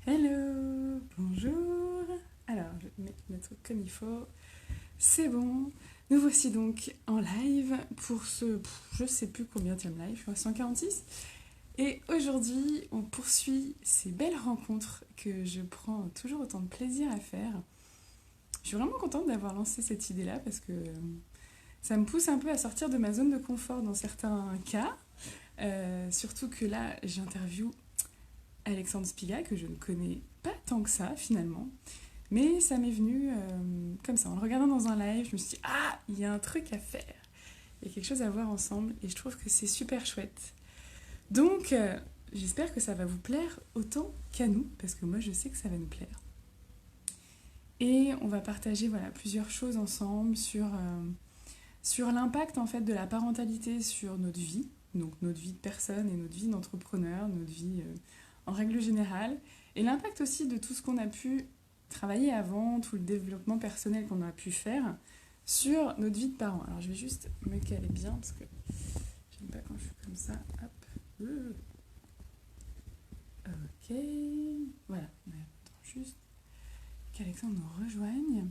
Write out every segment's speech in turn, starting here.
Hello, bonjour. Alors, je vais mettre le truc comme il faut. C'est bon. Nous voici donc en live pour je sais plus combien de live, je crois 146. Et aujourd'hui, on poursuit ces belles rencontres que je prends toujours autant de plaisir à faire. Je suis vraiment contente d'avoir lancé cette idée-là parce que ça me pousse un peu à sortir de ma zone de confort dans certains cas. Surtout que là, j'interviewe Alexandre Spiga, que je ne connais pas tant que ça finalement. Mais ça m'est venu comme ça, en le regardant dans un live, je me suis dit, ah, il y a un truc à faire, il y a quelque chose à voir ensemble, et je trouve que c'est super chouette. Donc, j'espère que ça va vous plaire autant qu'à nous, parce que moi, je sais que ça va nous plaire. Et on va partager voilà, plusieurs choses ensemble sur l'impact en fait, de la parentalité sur notre vie, donc notre vie de personne et notre vie d'entrepreneur, notre vie en règle générale, et l'impact aussi de tout ce qu'on a pu travailler avant, tout le développement personnel qu'on a pu faire sur notre vie de parents. Alors je vais juste me caler bien parce que j'aime pas quand je suis comme ça. Hop. Ok. Voilà. On attend juste qu'Alexandre nous rejoigne.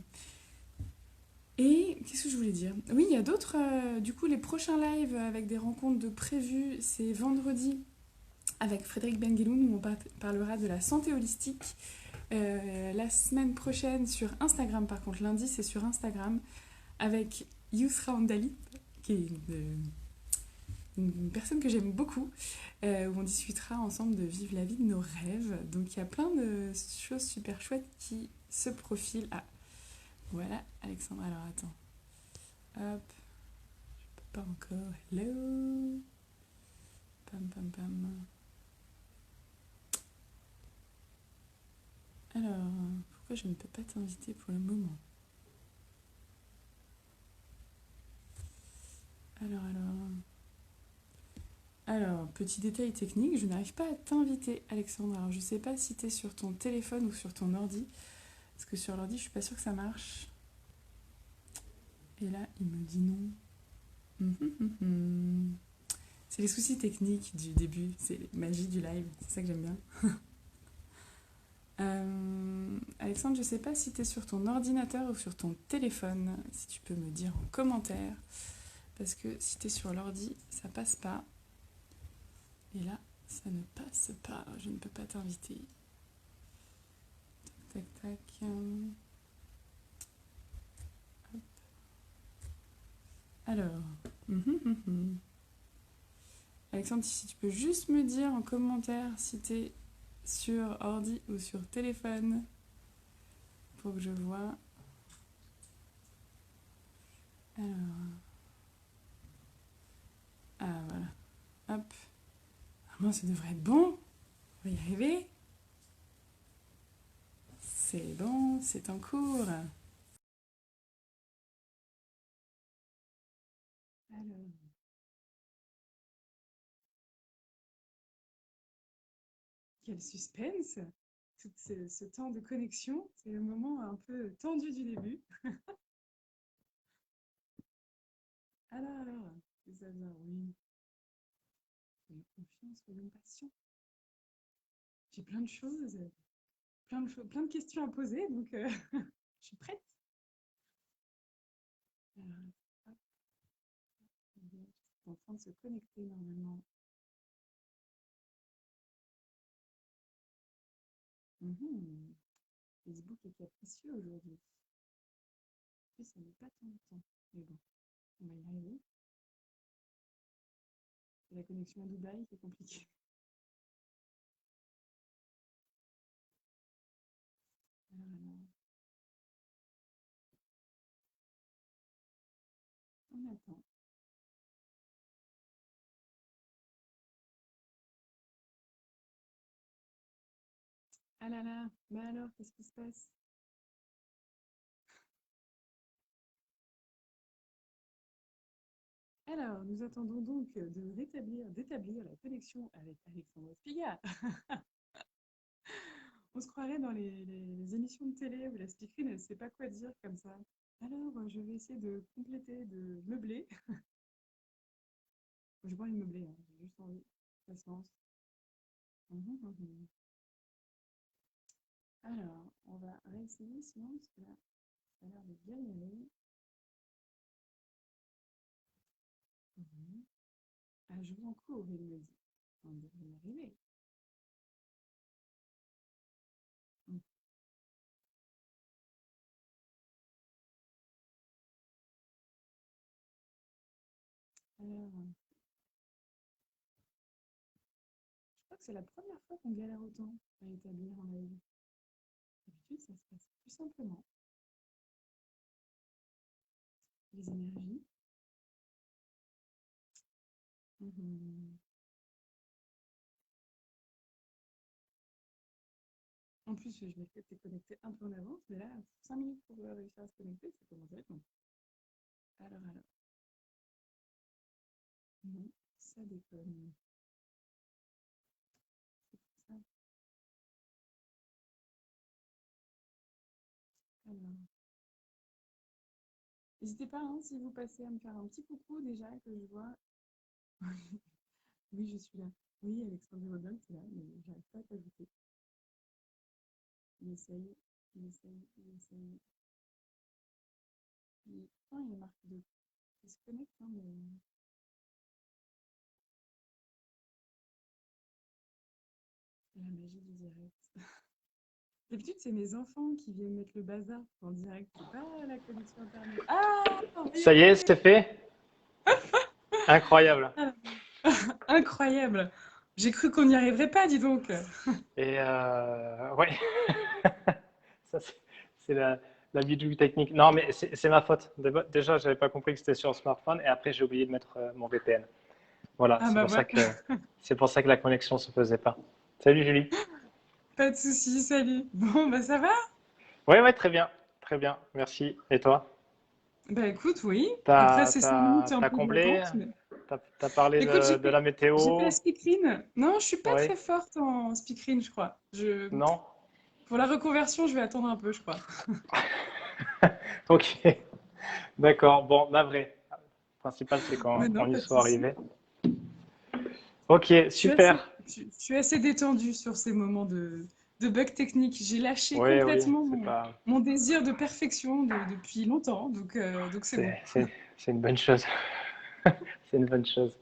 Et qu'est-ce que je voulais dire? Oui, il y a d'autres. Du coup, les prochains lives avec des rencontres de prévues, c'est vendredi avec Frédéric Bengueloun où on parlera de la santé holistique. La semaine prochaine sur Instagram, par contre, lundi, c'est sur Instagram avec Yousra Andali, qui est une personne que j'aime beaucoup, où on discutera ensemble de vivre la vie de nos rêves. Donc il y a plein de choses super chouettes qui se profilent. Ah, voilà, Alexandre, alors attends. Hop, pas encore. Hello. Pam, pam, pam. Alors, pourquoi je ne peux pas t'inviter pour le moment? Alors. Alors, petit détail technique, je n'arrive pas à t'inviter, Alexandre. Alors, je sais pas si t'es sur ton téléphone ou sur ton ordi. Parce que sur l'ordi, je suis pas sûre que ça marche. Et là, il me dit non. C'est les soucis techniques du début, c'est la magie du live, c'est ça que j'aime bien. Alexandre, je sais pas si t'es sur ton ordinateur ou sur ton téléphone, si tu peux me dire en commentaire. Parce que si t'es sur l'ordi, ça passe pas. Et là, ça ne passe pas, je ne peux pas t'inviter. Tac, tac, tac. Alors, Alexandre, si tu peux juste me dire en commentaire si t'es sur ordi ou sur téléphone pour que je vois. Alors, ah voilà, hop. Normalement, ça devrait être bon. On va y arriver. C'est bon, c'est en cours. Alors, quel suspense! Tout ce temps de connexion, c'est le moment un peu tendu du début. Alors, ça vient, oui. Soyons confiants, soyons patients. J'ai plein de questions à poser, donc je suis prête. Alors, hop, c'est en train de se connecter normalement. Facebook est capricieux aujourd'hui. Et ça n'est pas tant de temps. Mais bon, on va y arriver. C'est la connexion à Dubaï qui est compliquée. Alors, on attend. Ah là là, mais alors, qu'est-ce qui se passe? Alors, nous attendons donc d'établir la connexion avec Alexandre Spiga. On se croirait dans les émissions de télé où la speakerine, elle ne sait pas quoi dire comme ça. Alors, je vais essayer de compléter, de meubler. Je vois le meubler, hein. J'ai juste envie. Patience. Alors, on va réessayer sinon, parce que là, ça a l'air de bien y aller. Mhm. Ah, je vous en cours, il me dit. On devrait y arriver. Mhm. Alors, je crois que c'est la première fois qu'on galère autant à établir un live. D'habitude, ça se passe plus simplement. Les énergies. Mhm. En plus, je m'étais été connectée un peu en avance, mais là, 5 minutes pour réussir à se connecter, ça commence à être long. Alors, non, ça déconne. C'est pour ça. Alors, n'hésitez pas, hein, si vous passez à me faire un petit coucou déjà, que je vois. Oui, je suis là. Oui, Alexandre Rodin, c'est là, mais j'arrive pas à t'ajouter. Il essaye, il essaye, il essaye. Oh, il est marqué de... Il se connecte, hein, mais... La magie du direct. D'habitude, c'est mes enfants qui viennent mettre le bazar en direct. C'est pas la connexion Internet. Ah, on va y Ça y est, c'est arriver. fait. Incroyable. Ah, incroyable. J'ai cru qu'on n'y arriverait pas, dis donc. Et ouais, ça c'est la bijou technique. Non, mais c'est ma faute. Déjà, j'avais pas compris que c'était sur smartphone et après j'ai oublié de mettre mon VPN. Voilà, Ah bah voilà. c'est pour ça que la connexion se faisait pas. Salut Julie. Pas de soucis, salut. Bon, bah ça va? Ouais, ouais, très bien, merci. Et toi? Bah écoute, oui. Après ces 5 minutes un T'as peu comblé? d'attente, mais... T'as parlé Écoute, de la j'ai fait météo? la speakerine. Non, je suis pas Oui? très forte en speakerine, je crois. Non? Pour la reconversion, je vais attendre un peu, je crois. Ok, d'accord. Bon, navré. Le principal, c'est Mais non, qu'on y pas de soit soucis. arrivé. Ok, super. Je suis assez détendue sur ces moments de bug technique. J'ai lâché Oui, oui, complètement c'est pas, mon désir de perfection depuis longtemps, donc c'est bon. c'est une bonne chose. C'est une bonne chose.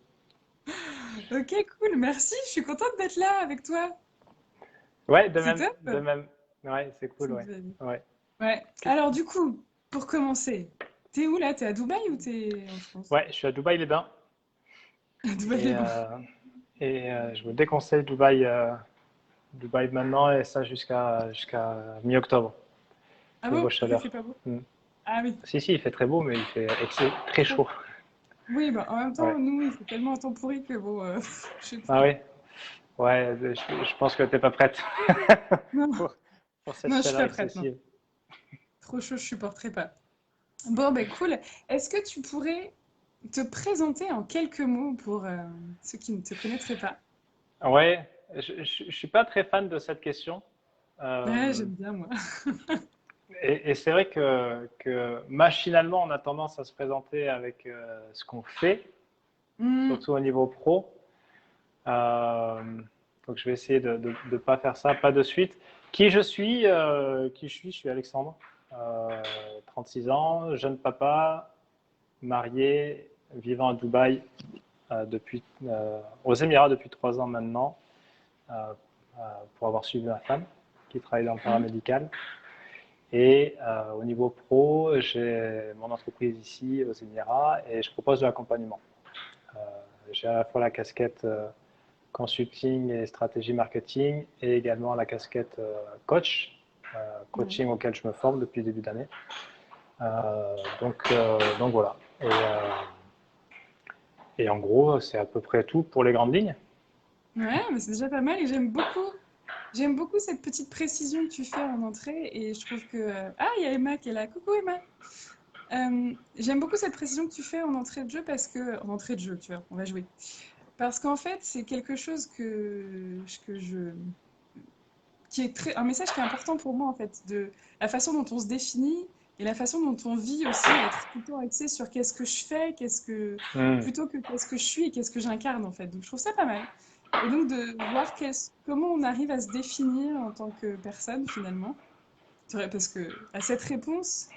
Ok, cool, merci. Je suis contente d'être là avec toi. Ouais, C'est de top. même. Ouais, c'est cool, Ça me ouais. fait envie. Ouais. Ouais. Alors du coup, pour commencer, t'es où là? T'es à Dubaï ou t'es en France? Ouais, je suis à Dubaï-les-Bains À Dubaï et, les Bains. je vous déconseille Dubaï, Dubaï maintenant et ça jusqu'à mi-octobre, Ah niveau bon? Il fait chaleur. pas beau? Mm. Ah oui. Si, si, il fait très beau, mais il fait très chaud. Oui, bah en même Ouais. temps, nous, il fait tellement un temps pourri que bon, je sais Ah pas. oui? Ouais, je pense que t'es pas prête Non, pour, pour cette non, je suis chaleur pas prête, non. excessive. Trop chaud, je supporterai pas. Bon, ben cool. Est-ce que tu pourrais te présenter en quelques mots pour ceux qui ne te connaîtraient pas? Ouais, je suis pas très fan de cette question. Ouais, Euh, j'aime bien, moi. et c'est vrai que machinalement, on a tendance à se présenter avec ce qu'on fait, Hmm, surtout au niveau pro. Euh, donc je vais essayer de ne pas faire ça, pas de suite. Je suis Alexandre, 36 ans, jeune papa, marié, vivant à Dubaï aux Émirats depuis 3 ans maintenant, euh, euh, pour avoir suivi ma femme qui travaille dans le hmm, paramédical. Et au niveau pro, j'ai mon entreprise ici aux Émirats et je propose de l'accompagnement. Euh, j'ai à la fois la casquette consulting et stratégie marketing et également la casquette coach, ouais. coaching auquel je me forme depuis le début d'année. Donc voilà. Et en gros, c'est à peu près tout pour les grandes lignes. Ouais, mais c'est déjà pas mal et j'aime beaucoup cette petite précision que tu fais en entrée et je trouve que... Ah, il y a Emma qui est là. Coucou Emma. J'aime beaucoup cette précision que tu fais en entrée de jeu parce que... En entrée de jeu, tu vois, on va jouer. Parce qu'en fait, c'est quelque chose que je... qui est un message qui est important pour moi, en fait, de la façon dont on se définit et la façon dont on vit aussi, être tout le temps axé sur qu'est-ce que je fais, Mm. plutôt que qu'est-ce que je suis et qu'est-ce que j'incarne, en fait. Donc, je trouve ça pas mal. Et donc de voir comment on arrive à se définir en tant que personne finalement. C'est vrai, parce que à cette réponse,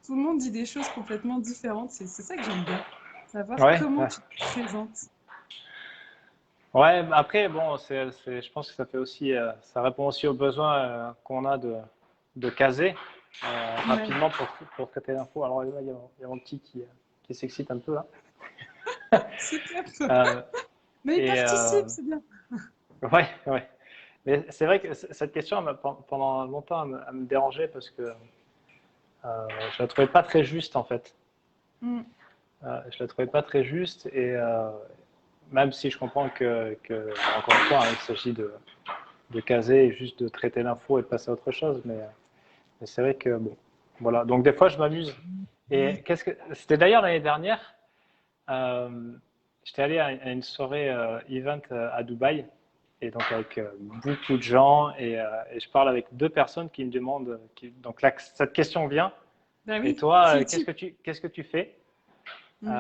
tout le monde dit des choses complètement différentes. C'est ça que j'aime bien. Savoir Ouais, comment ouais. tu te présentes. Ouais, bah après, bon, je pense que ça fait aussi, ça répond aussi aux besoins qu'on a de caser Ouais, rapidement pour traiter l'info. Alors là, il y a mon petit qui s'excite un peu là. c'est top. Euh, Mais il et participe, c'est bien. ouais, ouais. Mais c'est vrai que cette question, pendant longtemps, elle me dérangeait parce que je la trouvais pas très juste en fait. Mm. Je la trouvais pas très juste et même si je comprends encore une fois, hein, il s'agit de caser et juste de traiter l'info et de passer à autre chose, mais c'est vrai que bon, voilà. Donc des fois, je m'amuse. Et c'était d'ailleurs l'année dernière, euh, j'étais allé à une soirée event à Dubaï et donc avec beaucoup de gens et je parle avec deux personnes qui me demandent, donc là, cette question vient. Bah Et oui, toi, qui es-tu? qu'est-ce que tu fais? Mm.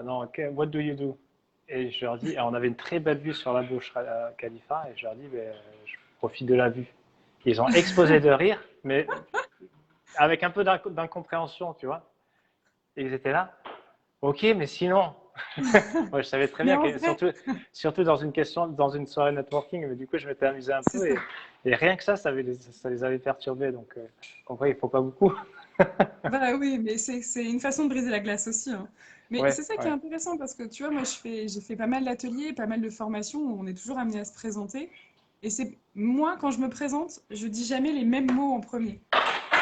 Non, what do you do? Et je leur dis, et on avait une très belle vue sur la Burj Khalifa, et je leur dis, ben, je profite de la vue. Ils ont explosé de rire, mais avec un peu d'incompréhension, tu vois. Et ils étaient là, ok, mais sinon, moi je savais très Mais bien en que, vrai, surtout dans une soirée networking, mais du coup je m'étais amusé un c'est peu, ça. et rien que ça les avait perturbés, donc en vrai, il faut pas beaucoup. Bah oui, mais c'est une façon de briser la glace aussi, hein. Mais Ouais, c'est ça qui est ouais. intéressant parce que tu vois, moi j'ai fait pas mal d'ateliers, pas mal de formations où on est toujours amené à se présenter. Et c'est moi, quand je me présente, je dis jamais les mêmes mots en premier.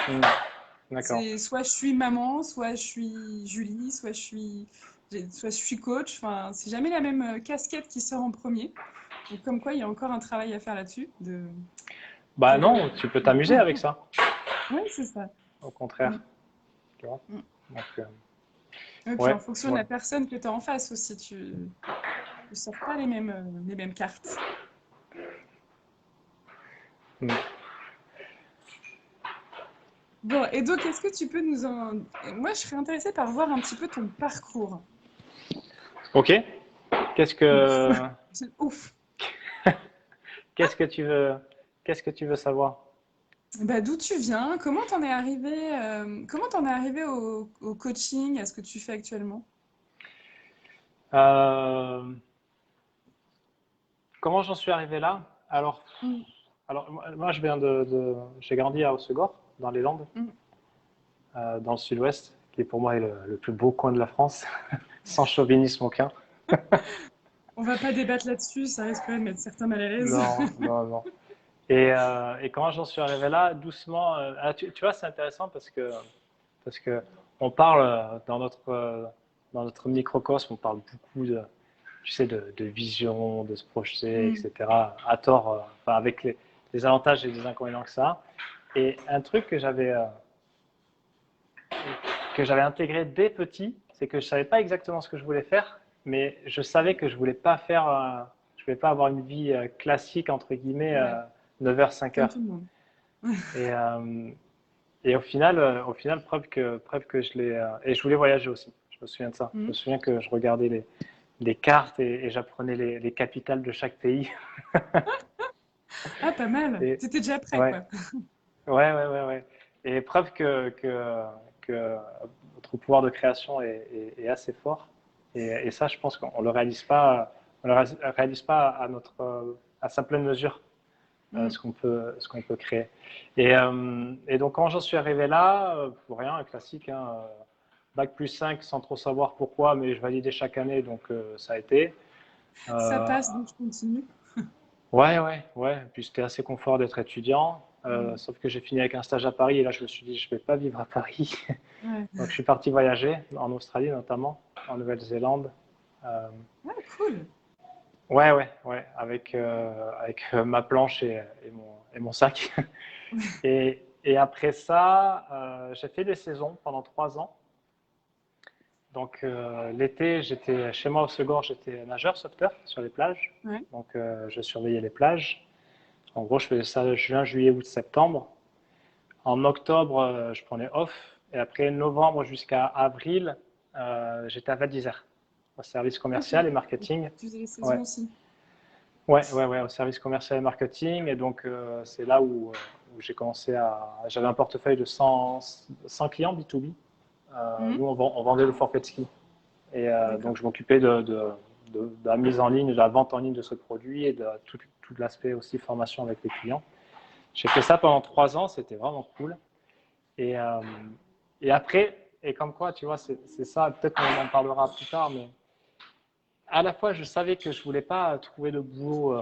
Hmm, d'accord. C'est soit je suis maman, soit je suis Julie, soit je suis coach. Enfin, c'est jamais la même casquette qui sort en premier. Donc comme quoi, il y a encore un travail à faire là-dessus. Bah Pour, non, tu peux t'amuser avec ça, Ouais, c'est ça. au Mm, contraire. Tu vois. mm. Donc, Et puis en ouais, fonction de la voilà. personne que tu as en face aussi, tu sors pas les mêmes cartes. Mm. Bon, et donc, est-ce que tu peux nous en... Moi, je serais intéressée par voir un petit peu ton parcours. Ok. Qu'est-ce Ouf. que, Ouf. qu'est-ce que tu veux, qu'est-ce que tu veux savoir? Bah, d'où tu viens? Comment t'en es arrivé au coaching, à ce que tu fais actuellement? Euh, Comment j'en suis arrivé là? Mm, Moi, j'ai grandi à Hossegor, dans les Landes, mm. dans le sud-ouest, qui pour moi est le plus beau coin de la France, sans chauvinisme aucun. On va pas débattre là-dessus, ça risquerait de mettre certains mal à l'aise. Non, non, non. Et comment j'en suis arrivé là? Doucement. Tu vois, c'est intéressant parce que on parle dans notre microcosme, on parle beaucoup tu sais, de vision, de se projeter, Mm, etc. À tort, enfin, avec les avantages et les inconvénients que ça a. Et un truc que j'avais intégré dès petit, c'est que je savais pas exactement ce que je voulais faire, mais je savais que je voulais pas avoir une vie classique entre guillemets ouais, 9h 5h. comme tout le monde. Et, au final, preuve que je l'ai. Et je voulais voyager aussi. Je me souviens de ça. Je me Mm. souviens que je regardais les cartes et j'apprenais les capitales de chaque pays. Ah, pas mal. Et T'étais déjà prêt, ouais, quoi. ouais. Et preuve que notre pouvoir de création est assez fort. Et ça, je pense qu'on le réalise pas, on le réalise pas à sa pleine mesure. Mm. Ce qu'on peut créer. Et donc, quand j'en suis arrivé là, pour rien, un classique, hein, bac plus 5 sans trop savoir pourquoi, mais je validais chaque année, donc ça a été. Ça Euh, passe, donc je continue. ouais. Puis c'était assez confort d'être étudiant. Mm. Sauf que j'ai fini avec un stage à Paris et là je me suis dit je ne vais pas vivre à Paris. Ouais. Donc je suis parti voyager en Australie notamment, en Nouvelle-Zélande. Euh, Ah, cool. avec ma planche et mon sac. Et après ça, j'ai fait des saisons pendant 3 ans. Donc l'été, j'étais chez moi au Segor, j'étais nageur sauveteur sur les plages. Ouais. Donc je surveillais les plages. En gros, je faisais ça juin, juillet, août, septembre. En octobre, je prenais off. Et après novembre jusqu'à avril, j'étais à Val d'Isère, au service Ok. commercial et marketing. Tu faisais les Ouais, saisons aussi. Ouais, au service commercial et marketing. Et donc, c'est là où j'ai commencé à. J'avais un portefeuille de 100 clients B2B. Nous, Mhm. on vendait le forfait de ski. Et D'accord. donc, je m'occupais de la mise en ligne, de la vente en ligne de ce produit et de tout l'aspect aussi formation avec les clients. J'ai fait ça pendant 3 ans, c'était vraiment cool. Et, euh, et après, et comme quoi, tu vois, c'est ça, peut-être qu'on en parlera plus tard, mais à la fois, je savais que je voulais pas trouver de boulot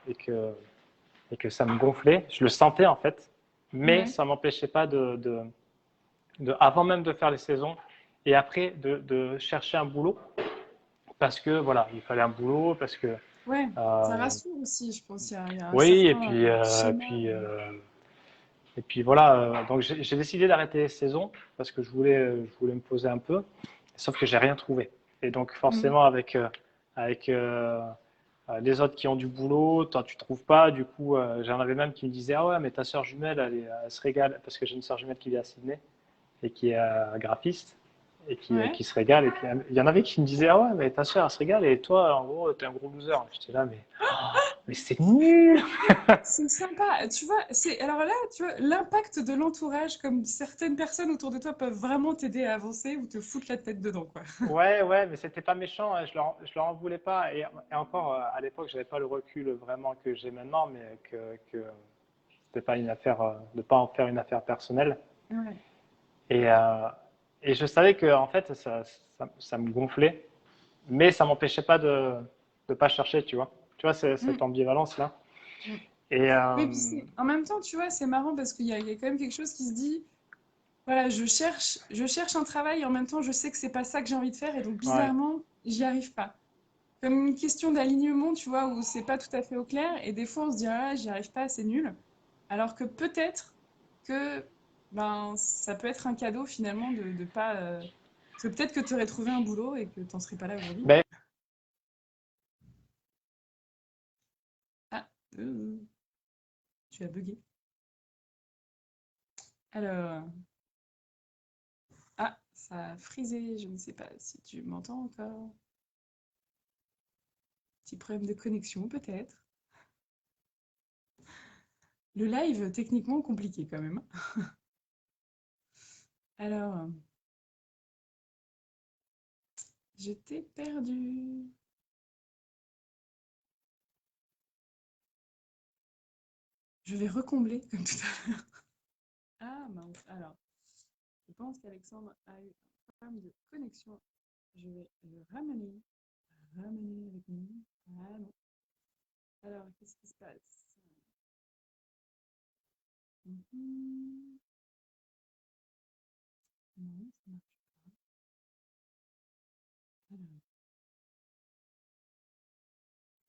et que, et que ça me gonflait. Je le sentais en fait, mais Ouais. ça m'empêchait pas avant même de faire les saisons et après de chercher un boulot parce que voilà, il fallait un boulot, parce que Ouais. Ça euh, rassure aussi, je pense. Il y a un oui, certain schéma. et puis voilà, donc j'ai décidé d'arrêter les saisons parce que je voulais me poser un peu, sauf que j'ai rien trouvé. Et donc Mhm. forcément avec les autres qui ont du boulot, toi tu trouves pas. Du coup, j'en avais même qui me disaient ah ouais mais ta sœur jumelle elle se régale parce que j'ai une sœur jumelle qui vit à Sydney et qui est graphiste et Ouais. qui se régale. Et puis, il y en avait qui me disaient ah ouais mais ta sœur elle se régale et toi en gros t'es un gros loser. J'étais là mais c'est nul. C'est sympa, tu vois, alors là, tu vois, l'impact de l'entourage, comme certaines personnes autour de toi peuvent vraiment t'aider à avancer ou te foutre la tête dedans, quoi. Ouais, mais c'était pas méchant, hein, je leur en voulais pas. Et encore, à l'époque, j'avais pas le recul vraiment que j'ai maintenant, mais que c'était pas une affaire, de pas en faire une affaire personnelle. Ouais. Et, euh, et je savais que en fait, ça me gonflait, mais ça m'empêchait pas de pas chercher, tu vois. Tu vois, cette Mm, ambivalence là. mm. Et Oui, puis en même temps, tu vois, c'est marrant parce qu'il y a quand même quelque chose qui se dit, voilà, je cherche un travail et en même temps, je sais que c'est pas ça que j'ai envie de faire et donc ouais, bizarrement, j'y arrive pas. Comme une question d'alignement, tu vois, où c'est pas tout à fait au clair et des fois on se dit, ah, j'y arrive pas, c'est nul. Alors que peut-être que ben, ça peut être un cadeau finalement de pas. Parce que peut-être que tu aurais trouvé un boulot et que tu n'en serais pas là aujourd'hui. ben, Ah, euh, tu as bugué. Alors, ah, ça a frisé, je ne sais pas si tu m'entends encore. Petit problème de connexion peut-être. Le live, techniquement compliqué quand même. Alors, je t'ai perdu. Je vais recombler comme tout à l'heure. Ah mince, alors, je pense qu'Alexandre a eu un problème de connexion. Je vais le ramener avec nous. Ah non. Alors, qu'est-ce qui se passe? Mhm. Non, ça marche pas. Alors,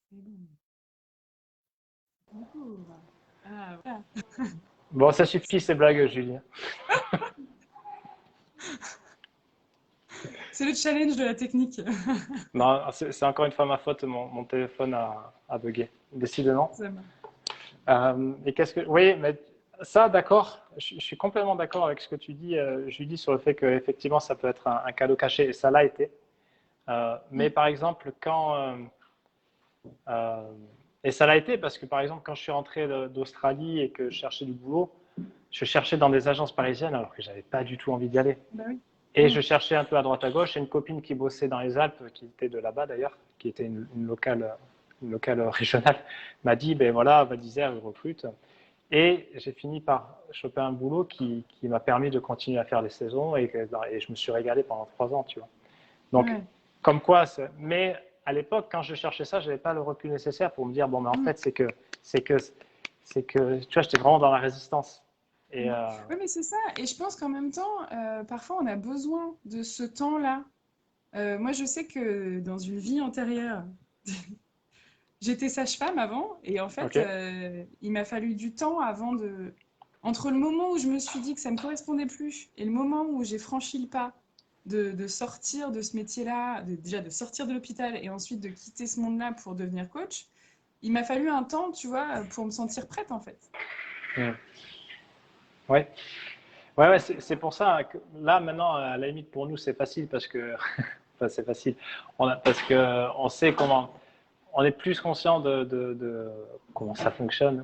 c'est bon. Bonjour. Ah, voilà. bon, ça suffit ces blagues, Julien. C'est le challenge de la technique. Non, c'est encore une fois ma faute, mon téléphone a bugué, décidément. Ça marche. Et qu'est-ce que. Oui, mais ça, d'accord, je suis complètement d'accord avec ce que tu dis, Julie, sur le fait qu'effectivement, ça peut être un cadeau caché, et ça l'a été. Mais Mm. par exemple, euh, et ça l'a été parce que, par exemple, quand je suis rentré d'Australie et que je cherchais du boulot, je cherchais dans des agences parisiennes alors que j'avais pas du tout envie d'y aller. Bah oui. Et Mm. je cherchais un peu à droite à gauche. Et une copine qui bossait dans les Alpes, qui était de là-bas d'ailleurs, qui était une locale régionale, m'a dit ben voilà, Val d'Isère, ils recrutent. Et j'ai fini par choper un boulot qui m'a permis de continuer à faire les saisons et je me suis régalé pendant 3 ans, tu vois. Donc, Ouais. comme quoi, mais à l'époque, quand je cherchais ça, je n'avais pas le recul nécessaire pour me dire bon, mais en Mm. fait, c'est que, tu vois, j'étais vraiment dans la résistance. Et Mm. Oui, mais c'est ça. Et je pense qu'en même temps, parfois, on a besoin de ce temps-là. Moi, je sais que dans une vie antérieure, j'étais sage-femme avant, et en fait, ok, il m'a fallu du temps avant de. Entre le moment où je me suis dit que ça me correspondait plus et le moment où j'ai franchi le pas de sortir de ce métier-là, déjà de sortir de l'hôpital et ensuite de quitter ce monde-là pour devenir coach, il m'a fallu un temps, tu vois, pour me sentir prête en fait. mm. Ouais. Ouais, c'est pour ça que là, maintenant, à la limite, pour nous, c'est facile parce que, enfin, c'est facile. Parce que on sait comment. on est plus conscient de comment ça fonctionne.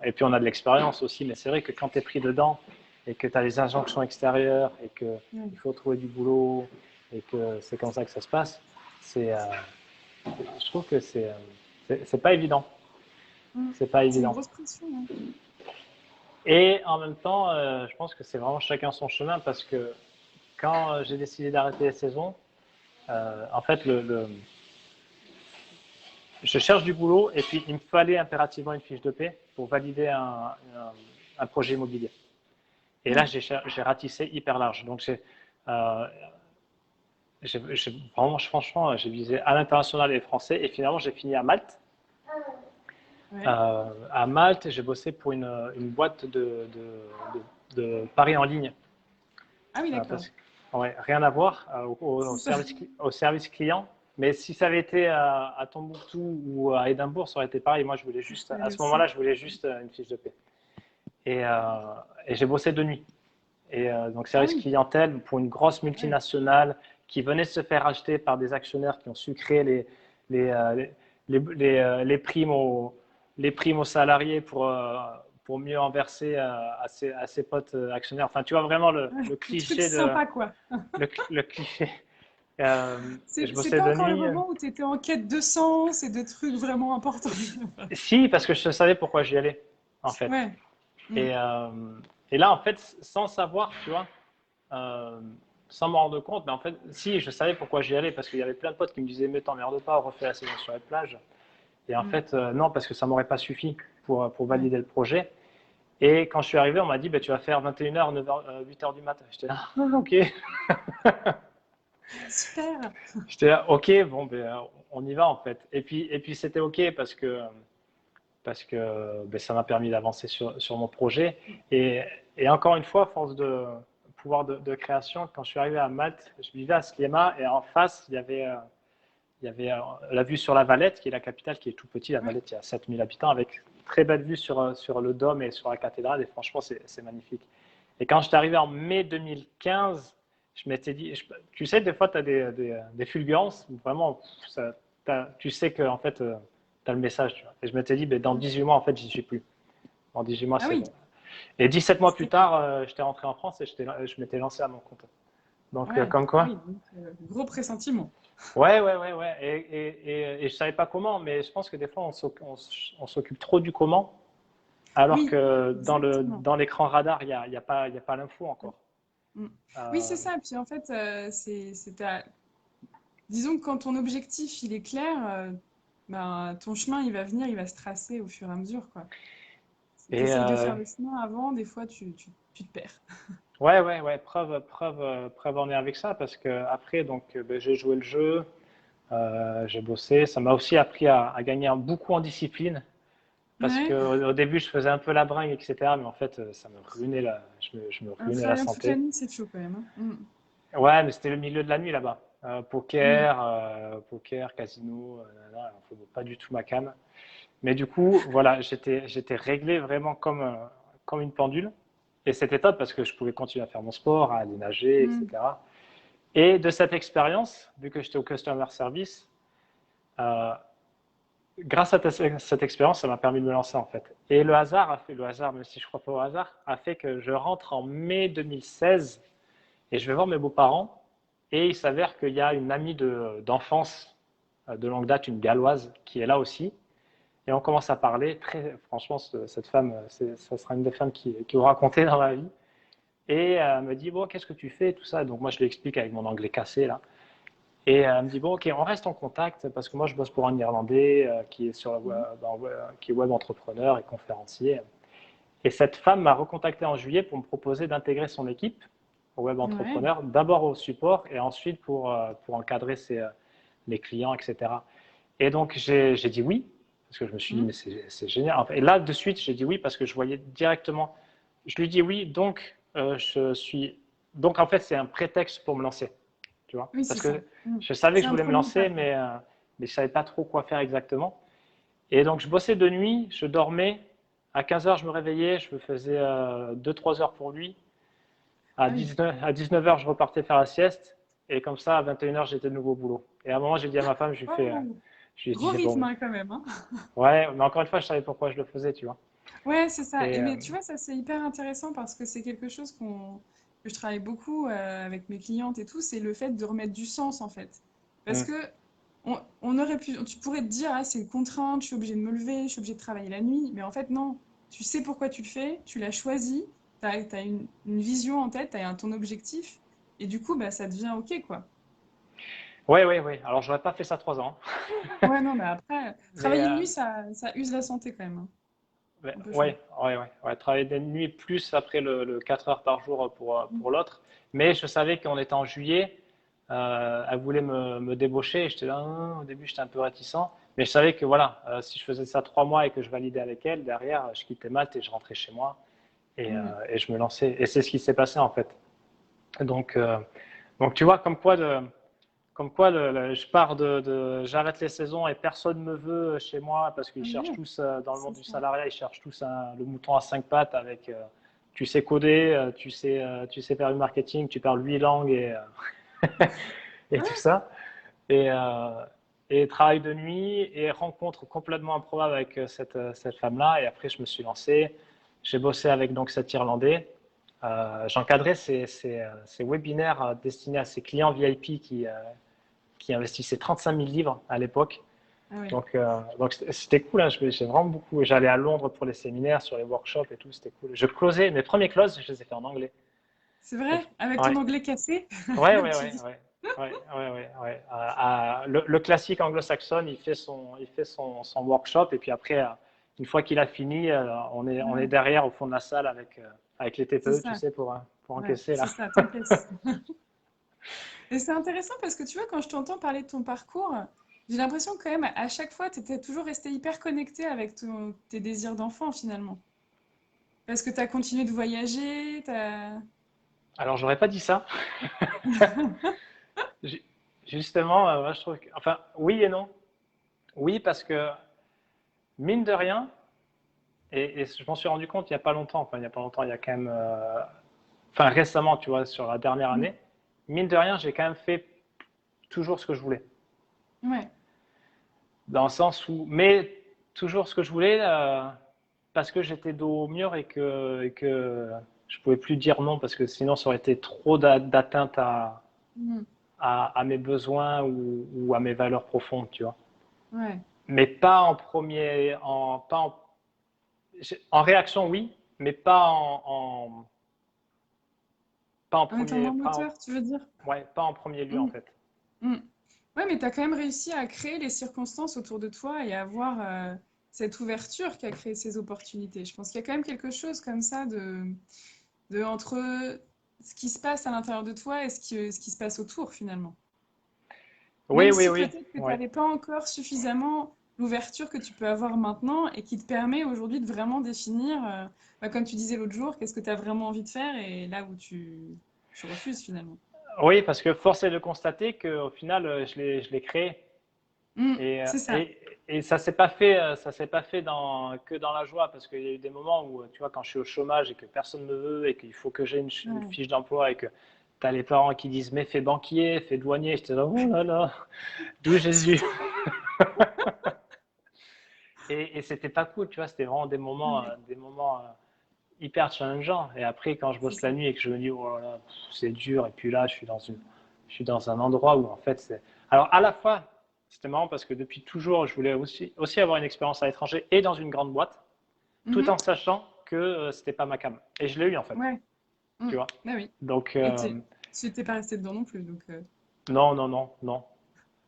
Et puis on a de l'expérience aussi, mais c'est vrai que quand tu es pris dedans et que tu as les injonctions extérieures et qu'il faut trouver du boulot et que c'est comme ça que ça se passe, je trouve que c'est pas évident. C'est pas C'est une évident. grosse pression. Hein. Et en même temps, je pense que c'est vraiment chacun son chemin parce que quand j'ai décidé d'arrêter les saisons, en fait, je cherche du boulot et puis il me fallait impérativement une fiche de paie pour valider un projet immobilier. Et là, j'ai ratissé hyper large. Donc, euh, vraiment, franchement, j'ai visé à l'international et français. Et finalement, j'ai fini à Malte. Ouais. À Malte, j'ai bossé pour une boîte de paris en ligne. Ah oui, d'accord. Ouais, rien à voir au service client. Mais si ça avait été à Tombouctou ou à Édimbourg, ça aurait été pareil. Moi, à ce moment-là, je voulais juste une fiche de paie. Et j'ai bossé de nuit. Et donc, service clientèle pour une grosse multinationale qui venait de se faire acheter par des actionnaires qui ont sucré les primes aux salariés pour mieux en verser à ses potes actionnaires. Enfin, tu vois vraiment le cliché truc sympa, quoi. le cliché. Je C'est bossais pas de encore le nuit. moment où tu étais en quête de sens et de trucs vraiment importants. Si, parce que je savais pourquoi j'y allais, en fait. Ouais. Et, et là, en fait, sans savoir, tu vois, sans me rendre compte, mais en fait, si, je savais pourquoi j'y allais, parce qu'il y avait plein de potes qui me disaient, mais t'emmerdes pas, refais la saison sur les plages. Et en fait, non, parce que ça m'aurait pas suffi pour valider le projet. Et quand je suis arrivé, on m'a dit, bah, tu vas faire 21h, 9h, 8h du matin. J'étais là, ok. Super. J'étais là, ok, bon, ben, on y va en fait. Et puis c'était ok parce que ben, ça m'a permis d'avancer sur mon projet. Et encore une fois, force de pouvoir de création, quand je suis arrivé à Malte, je vivais à Sliema et en face, il y avait la vue sur la Valette, qui est la capitale, qui est tout petit. La Valette, il y a 7000 habitants, avec très belle vue sur le dôme et sur la cathédrale. Et franchement, c'est magnifique. Et quand je suis arrivé en mai 2015, je m'étais dit, tu sais, des fois, tu as des fulgurances, vraiment, tu sais que en fait, tu as le message. Tu vois. Et je m'étais dit, ben, dans 18 mois, en fait, j'y suis plus. Dans 18 mois, c'est bon. Et 17 mois plus tard, j'étais rentré en France et je m'étais lancé à mon compte. Donc, comme quoi. Oui, donc, gros pressentiment. Ouais. Et je savais pas comment, mais je pense que des fois, on s'occupe trop du comment, alors que dans l'écran radar, il y a pas l'info encore. Oui, c'est ça. Puis en fait, disons que quand ton objectif il est clair, ben, ton chemin il va venir, il va se tracer au fur et à mesure, quoi. Si tu essayes de faire le chemin avant, des fois tu te perds. Ouais. Preuve en est avec ça, parce que après, donc, ben, j'ai joué le jeu, j'ai bossé. Ça m'a aussi appris à gagner beaucoup en discipline. Parce qu'au début, je faisais un peu la bringue, etc. Mais en fait, ça me ruinait je me ruinais la Travailler toute la santé. nuit, c'est chaud quand même. Hein. Ouais, mais c'était le milieu de la nuit là-bas. Poker, casino, faut pas du tout ma cam. Mais du coup, voilà, j'étais réglé vraiment comme une pendule. Et c'était top parce que je pouvais continuer à faire mon sport, à aller nager, etc. Et de cette expérience, vu que j'étais au customer service, grâce à cette expérience, ça m'a permis de me lancer en fait. Et le hasard, même si je ne crois pas au hasard, a fait que je rentre en mai 2016 et je vais voir mes beaux-parents. Et il s'avère qu'il y a une amie d'enfance de longue date, une Galloise, qui est là aussi. Et on commence à parler. Franchement, cette femme, ça sera une des femmes qui aura compté dans ma vie. Et elle me dit, bon, qu'est-ce que tu fais, tout ça. Donc moi, je lui explique avec mon anglais cassé là. Et elle me dit, bon, ok, on reste en contact parce que moi, je bosse pour un Irlandais qui est qui est web entrepreneur et conférencier. Et cette femme m'a recontacté en juillet pour me proposer d'intégrer son équipe au web entrepreneur, d'abord au support et ensuite pour encadrer les clients, etc. Et donc, j'ai dit oui, parce que je me suis dit, mais c'est génial. Et là, de suite, j'ai dit oui parce que je voyais directement. Je lui dis oui, donc Donc, en fait, c'est un prétexte pour me lancer. Tu vois, Oui, parce c'est ça. que je savais que je voulais me lancer, pas. mais je ne savais pas trop quoi faire exactement. Et donc, je bossais de nuit, je dormais. À 15h, je me réveillais, je me faisais 2-3 heures pour lui. À 19h, je repartais faire la sieste. Et comme ça, à 21h, j'étais de nouveau au boulot. Et à un moment, j'ai dit à ma femme, Je lui ai Gros dit, rythme bon, hein, quand même. Hein. ouais, mais encore une fois, je savais pourquoi je le faisais, tu vois. Ouais, c'est ça. Et Et mais tu vois, ça c'est hyper intéressant parce que c'est quelque chose que je travaille beaucoup avec mes clientes et tout, c'est le fait de remettre du sens en fait. Parce hmm. que on aurait pu, tu pourrais te dire, ah, c'est une contrainte, je suis obligée de me lever, je suis obligée de travailler la nuit, mais en fait non. Tu sais pourquoi tu le fais, tu l'as choisi, t'as une vision en tête, t'as ton objectif, et du coup, bah, ça devient ok quoi. Ouais, ouais, ouais. Alors, j'aurais pas fait ça 3 ans. Ouais, non, mais après, Mais travailler de nuit, ça use la santé quand même. Hein. ouais, Un peu chaud. ouais, ouais, ouais, ouais. Travailler des nuits plus après le 4 heures par jour Mm. pour l'autre. Mais je savais qu'on était en juillet, elle voulait me débaucher. Et j'étais là, au début, j'étais un peu réticent. Mais je savais que voilà, si je faisais ça 3 mois et que je validais avec elle, derrière, je quittais Malte et je rentrais chez moi Mm. et je me lançais. Et c'est ce qui s'est passé en fait. Donc, euh, donc tu vois, je pars j'arrête les saisons et personne ne me veut chez moi parce qu'ils Ah cherchent ouais, tous, dans le c'est monde du ça. salariat, ils cherchent tous le mouton à 5 pattes avec, tu sais coder, tu sais faire du marketing, tu parles 8 langues et tout ça. Et, euh, et travail de nuit et rencontre complètement improbable avec cette femme-là. Et après, je me suis lancé. J'ai bossé avec donc cet Irlandais. J'encadrais ces webinaires destinés à ces clients VIP qui investissaient 35 000 livres à l'époque. Ah oui. Donc c'était cool, hein. J'ai vraiment beaucoup. J'allais à Londres pour les séminaires, sur les workshops et tout, c'était cool. Je closais, mes premiers closes, je les ai fait en anglais. C'est vrai? Avec ton Ouais, anglais cassé, ouais, comme ouais, tu ouais, dis. ouais. Ouais, ouais, ouais, ouais. Le classique anglo-saxon, il fait son workshop et puis après, une fois qu'il a fini, on est Ouais, derrière au fond de la salle avec les c'est TPE, tu ça. sais, pour Ouais, encaisser c'est là. ça, t'encaisses. Et c'est intéressant parce que tu vois, quand je t'entends parler de ton parcours, j'ai l'impression que quand même, à chaque fois, tu étais toujours resté hyper connecté avec tes désirs d'enfant finalement. Parce que tu as continué de voyager, t'as... Alors, j'aurais pas dit ça. Justement, moi, je trouve que, enfin, oui et non. Oui, parce que mine de rien, et je m'en suis rendu compte il n'y a pas longtemps, enfin, il n'y a pas longtemps, il y a quand même, enfin, récemment, tu vois, sur la dernière Mm. année, mine de rien, j'ai quand même fait toujours ce que je voulais. Ouais, Dans le sens où, mais toujours ce que je voulais, parce que j'étais dos au mur et que je pouvais plus dire non, parce que sinon, ça aurait été trop d'atteinte mm. à mes besoins ou à mes valeurs profondes, tu vois. Ouais. Mais pas en premier, en réaction, oui, mais pas en En étant premier, moins moteur, tu veux dire? ouais, pas en premier lieu, en Mm. fait. Mm. Ouais, mais tu as quand même réussi à créer les circonstances autour de toi et à avoir cette ouverture qui a créé ces opportunités. Je pense qu'il y a quand même quelque chose comme ça de entre ce qui se passe à l'intérieur de toi et ce qui se passe autour finalement. Oui, Même oui, si oui, peut-être que tu ouais. n'avais pas encore suffisamment l'ouverture que tu peux avoir maintenant et qui te permet aujourd'hui de vraiment définir, bah, comme tu disais l'autre jour, qu'est-ce que tu as vraiment envie de faire et là où tu refuses finalement. Oui, parce que force est de constater qu'au final, je l'ai créé. Mm, Et, c'est ça. et, et ça s'est pas fait que dans la joie, parce qu'il y a eu des moments où, tu vois, quand je suis au chômage et que personne ne me veut et qu'il faut que j'ai une Ouais. fiche d'emploi et que tu as les parents qui disent, mais fais banquier, fais douanier, j'étais là, oh là là, d'où Jésus. Surtout. Et c'était pas cool, tu vois, c'était vraiment Ouais, des moments hyper challengeants. Et après, quand je c'est bosse ça. la nuit et que je me dis, oh là là, c'est dur, et puis là, je suis dans un endroit où, en fait, c'est. Alors, à la fois, c'était marrant parce que depuis toujours, je voulais aussi avoir une expérience à l'étranger et dans une grande boîte, tout en Mhm. sachant que c'était pas ma cam. Et je l'ai eu, en fait, Ouais. Mm. tu vois. Bah oui. Donc, Et tu n'étais pas resté dedans non plus, donc. non, non, non, non.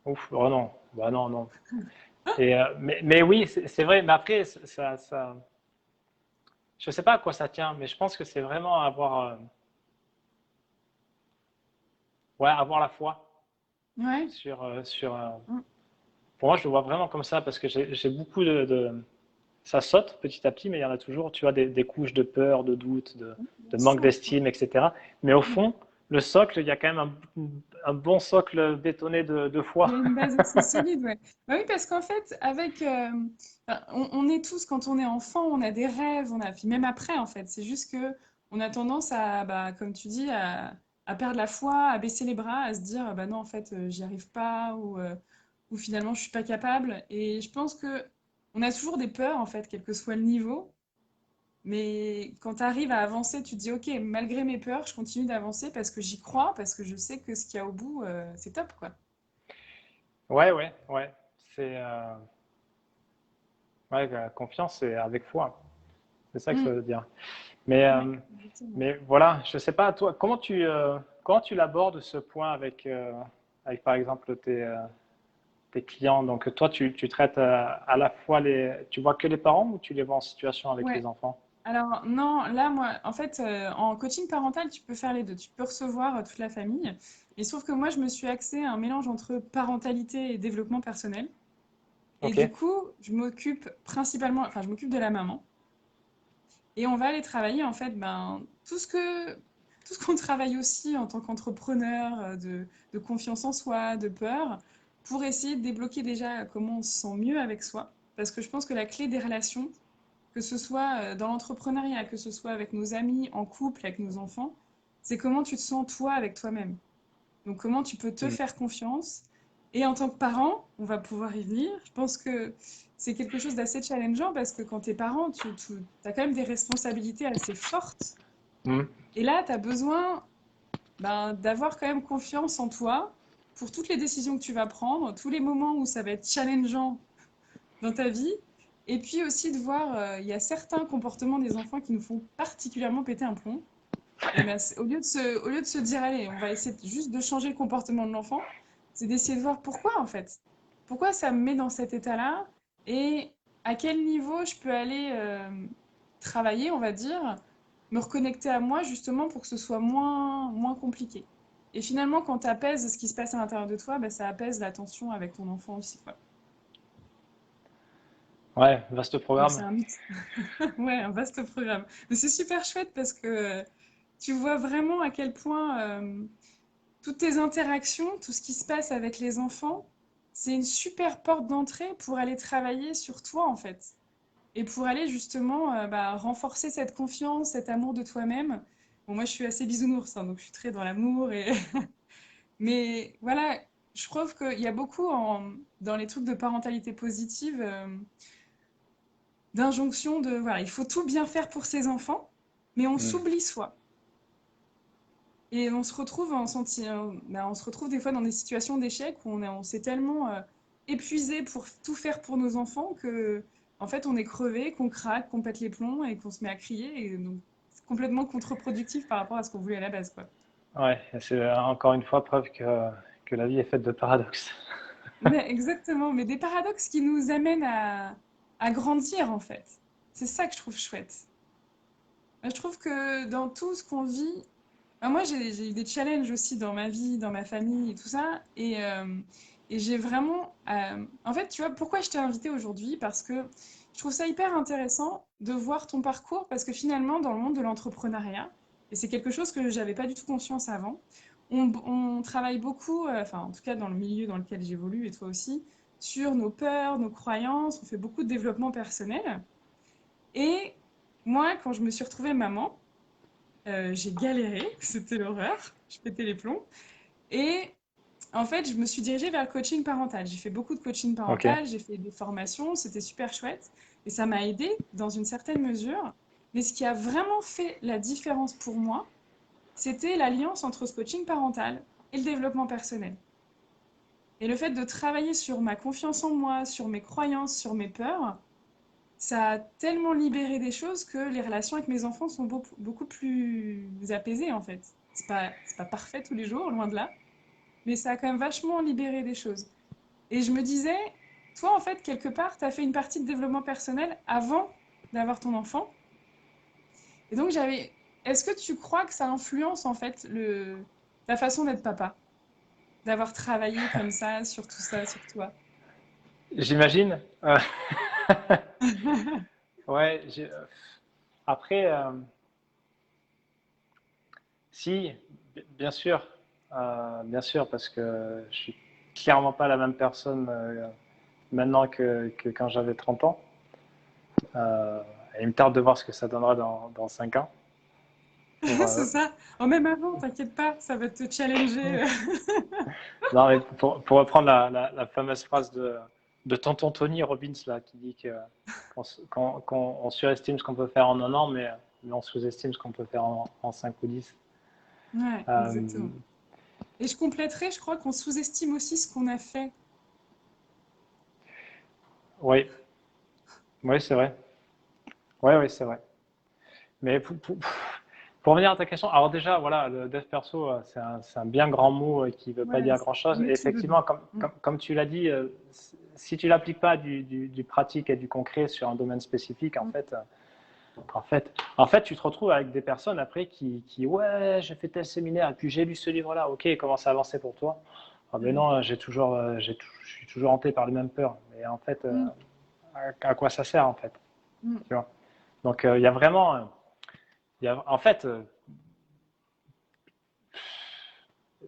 Ouf, oh non, bah non, non. Mais oui, c'est vrai, mais après, je sais pas à quoi ça tient, mais je pense que c'est vraiment ouais, avoir la foi Ouais. sur. Mm. Pour moi, je le vois vraiment comme ça parce que j'ai beaucoup ça saute petit à petit, mais il y en a toujours, tu vois, des couches de peur, de doute, Bien de manque sûr. d'estime, etc. Mais au Mm. fond, le socle, il y a quand même un bon socle bétonné de Il y foi. a une base assez solide, ouais. Bah oui, parce qu'en fait, avec, enfin, on est tous, quand on est enfant, on a des rêves, puis même après, en fait, c'est juste que on a tendance à, bah, comme tu dis, à perdre la foi, à baisser les bras, à se dire, bah non, en fait, j'y arrive pas, où finalement je suis pas capable. Et je pense que on a toujours des peurs, en fait, quel que soit le niveau. Mais quand tu arrives à avancer, tu te dis, OK, malgré mes peurs, je continue d'avancer parce que j'y crois, parce que je sais que ce qu'il y a au bout, c'est top, quoi. Ouais, ouais, ouais. C'est ouais, la confiance, c'est avec foi. C'est ça que ça Mm. veut dire. Ouais, exactement. Mais voilà, je sais pas, toi, comment tu l'abordes ce point avec, avec par exemple tes clients? Donc, toi, tu traites à la fois tu vois que les parents ou tu les vois en situation avec Ouais. les enfants? Alors, non, là, moi, en fait, en coaching parental, tu peux faire les deux. Tu peux recevoir toute la famille. Et sauf que moi, je me suis axée à un mélange entre parentalité et développement personnel. Et Ok. du coup, je m'occupe principalement, enfin, je m'occupe de la maman. Et on va aller travailler, en fait, ben, tout ce qu'on travaille aussi en tant qu'entrepreneur, de confiance en soi, de peur, pour essayer de débloquer déjà comment on se sent mieux avec soi. Parce que je pense que la clé des relations, que ce soit dans l'entrepreneuriat, que ce soit avec nos amis, en couple, avec nos enfants, c'est comment tu te sens toi avec toi-même. Donc comment tu peux te Mm. faire confiance. Et en tant que parent, on va pouvoir y venir. Je pense que c'est quelque chose d'assez challengeant parce que quand tu es parent, tu as quand même des responsabilités assez fortes. Mm. Et là, tu as besoin ben, d'avoir quand même confiance en toi pour toutes les décisions que tu vas prendre, tous les moments où ça va être challengeant dans ta vie. Et puis aussi de voir, il y a certains comportements des enfants qui nous font particulièrement péter un plomb. Et ben, au lieu de se dire, allez, on va essayer juste de changer le comportement de l'enfant, c'est d'essayer de voir pourquoi en fait. Pourquoi ça me met dans cet état-là et à quel niveau je peux aller travailler, on va dire, me reconnecter à moi justement pour que ce soit moins compliqué. Et finalement, quand tu apaises ce qui se passe à l'intérieur de toi, ben, ça apaise la tension avec ton enfant aussi, quoi. Ouais, vaste Donc c'est programme. un mix. Ouais, un vaste programme. Mais c'est super chouette parce que tu vois vraiment à quel point toutes tes interactions, tout ce qui se passe avec les enfants, c'est une super porte d'entrée pour aller travailler sur toi en fait. Et pour aller justement bah, renforcer cette confiance, cet amour de toi-même. Bon, moi je suis assez bisounours, hein, donc je suis très dans l'amour. Mais voilà, je trouve qu'il y a beaucoup dans les trucs de parentalité positive d'injonction de, voilà, il faut tout bien faire pour ses enfants, mais on Mm. s'oublie soi. Et on se retrouve ben, on se retrouve des fois dans des situations d'échec où on s'est tellement épuisé pour tout faire pour nos enfants que, en fait, on est crevé, qu'on craque, qu'on pète les plombs et qu'on se met à crier. Et donc, c'est complètement contre-productif par rapport à ce qu'on voulait à la base, quoi. Ouais, et c'est encore une fois preuve que la vie est faite de paradoxes. Mais exactement, mais des paradoxes qui nous amènent à grandir, en fait. C'est ça que je trouve chouette. Je trouve que dans tout ce qu'on vit, ben, moi j'ai eu des challenges aussi dans ma vie, dans ma famille et tout ça, et j'ai vraiment... en fait, tu vois, pourquoi je t'ai invité aujourd'hui? Parce que je trouve ça hyper intéressant de voir ton parcours, parce que finalement, dans le monde de l'entrepreneuriat, et c'est quelque chose que j'avais pas du tout conscience avant, on travaille beaucoup, enfin en tout cas dans le milieu dans lequel j'évolue, et toi aussi, sur nos peurs, nos croyances, on fait beaucoup de développement personnel. Et moi, quand je me suis retrouvée maman, j'ai galéré, c'était l'horreur, je pétais les plombs. Et en fait, je me suis dirigée vers le coaching parental. J'ai fait beaucoup de coaching Ok. parental, j'ai fait des formations, c'était super chouette. Et ça m'a aidé dans une certaine mesure. Mais ce qui a vraiment fait la différence pour moi, c'était l'alliance entre ce coaching parental et le développement personnel. Et le fait de travailler sur ma confiance en moi, sur mes croyances, sur mes peurs, ça a tellement libéré des choses que les relations avec mes enfants sont beaucoup plus apaisées en fait. C'est pas parfait tous les jours, loin de là, mais ça a quand même vachement libéré des choses. Et je me disais, toi en fait, quelque part, tu as fait une partie de développement personnel avant d'avoir ton enfant. Et donc j'avais... Est-ce que tu crois que ça influence en fait ta façon d'être papa? D'avoir travaillé comme ça, sur tout ça, sur toi? J'imagine. Ouais, après, si, bien sûr, parce que je suis clairement pas la même personne maintenant que quand j'avais 30 ans. Et il me tarde de voir ce que ça donnera dans 5 ans. pour, C'est ça. Oh, même avant, t'inquiète pas, ça va te challenger. non, mais pour reprendre la fameuse phrase de tonton Tony Robbins là, qui dit que qu'on surestime ce qu'on peut faire en un an, mais on sous-estime ce qu'on peut faire en 5 ou 10. Ouais, Euh, exactement. Et je compléterais, je crois qu'on sous-estime aussi ce qu'on a fait. oui, oui, c'est vrai. Oui, oui, c'est vrai. Mais pour revenir à ta question, alors déjà, voilà, le dev perso, c'est un bien grand mot qui ne veut pas Ouais, dire grand-chose. on Et est tout dedans. effectivement, comme tu l'as dit, si tu l'appliques pas du pratique et du concret sur un domaine spécifique, en fait, tu te retrouves avec des personnes après ouais, j'ai fait tel séminaire et puis j'ai lu ce livre-là. Ok, comment ça a avancé pour toi? Ah ben Mm. non, je suis toujours hanté par les mêmes peurs. Mais en fait, Mm. à quoi ça sert en fait? Mm. Tu vois. Donc il y a vraiment, en fait,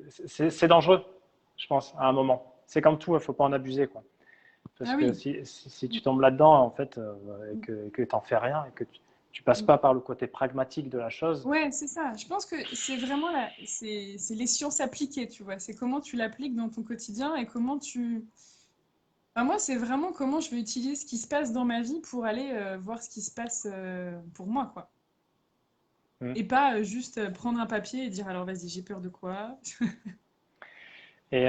c'est dangereux, je pense, à un moment. C'est comme tout, il ne faut pas en abuser, quoi. Parce Ah que oui. si Mm. tu tombes là-dedans, en fait, et Mm. que tu n'en fais rien, et que tu passes Mm. pas par le côté pragmatique de la chose, Ouais, c'est ça. Je pense que c'est vraiment c'est les sciences appliquées, tu vois. C'est comment tu l'appliques dans ton quotidien et comment tu. Enfin, moi, c'est vraiment comment je vais utiliser ce qui se passe dans ma vie pour aller voir ce qui se passe pour moi, quoi. hmm. Et pas juste prendre un papier et dire alors vas-y, j'ai peur de quoi? Et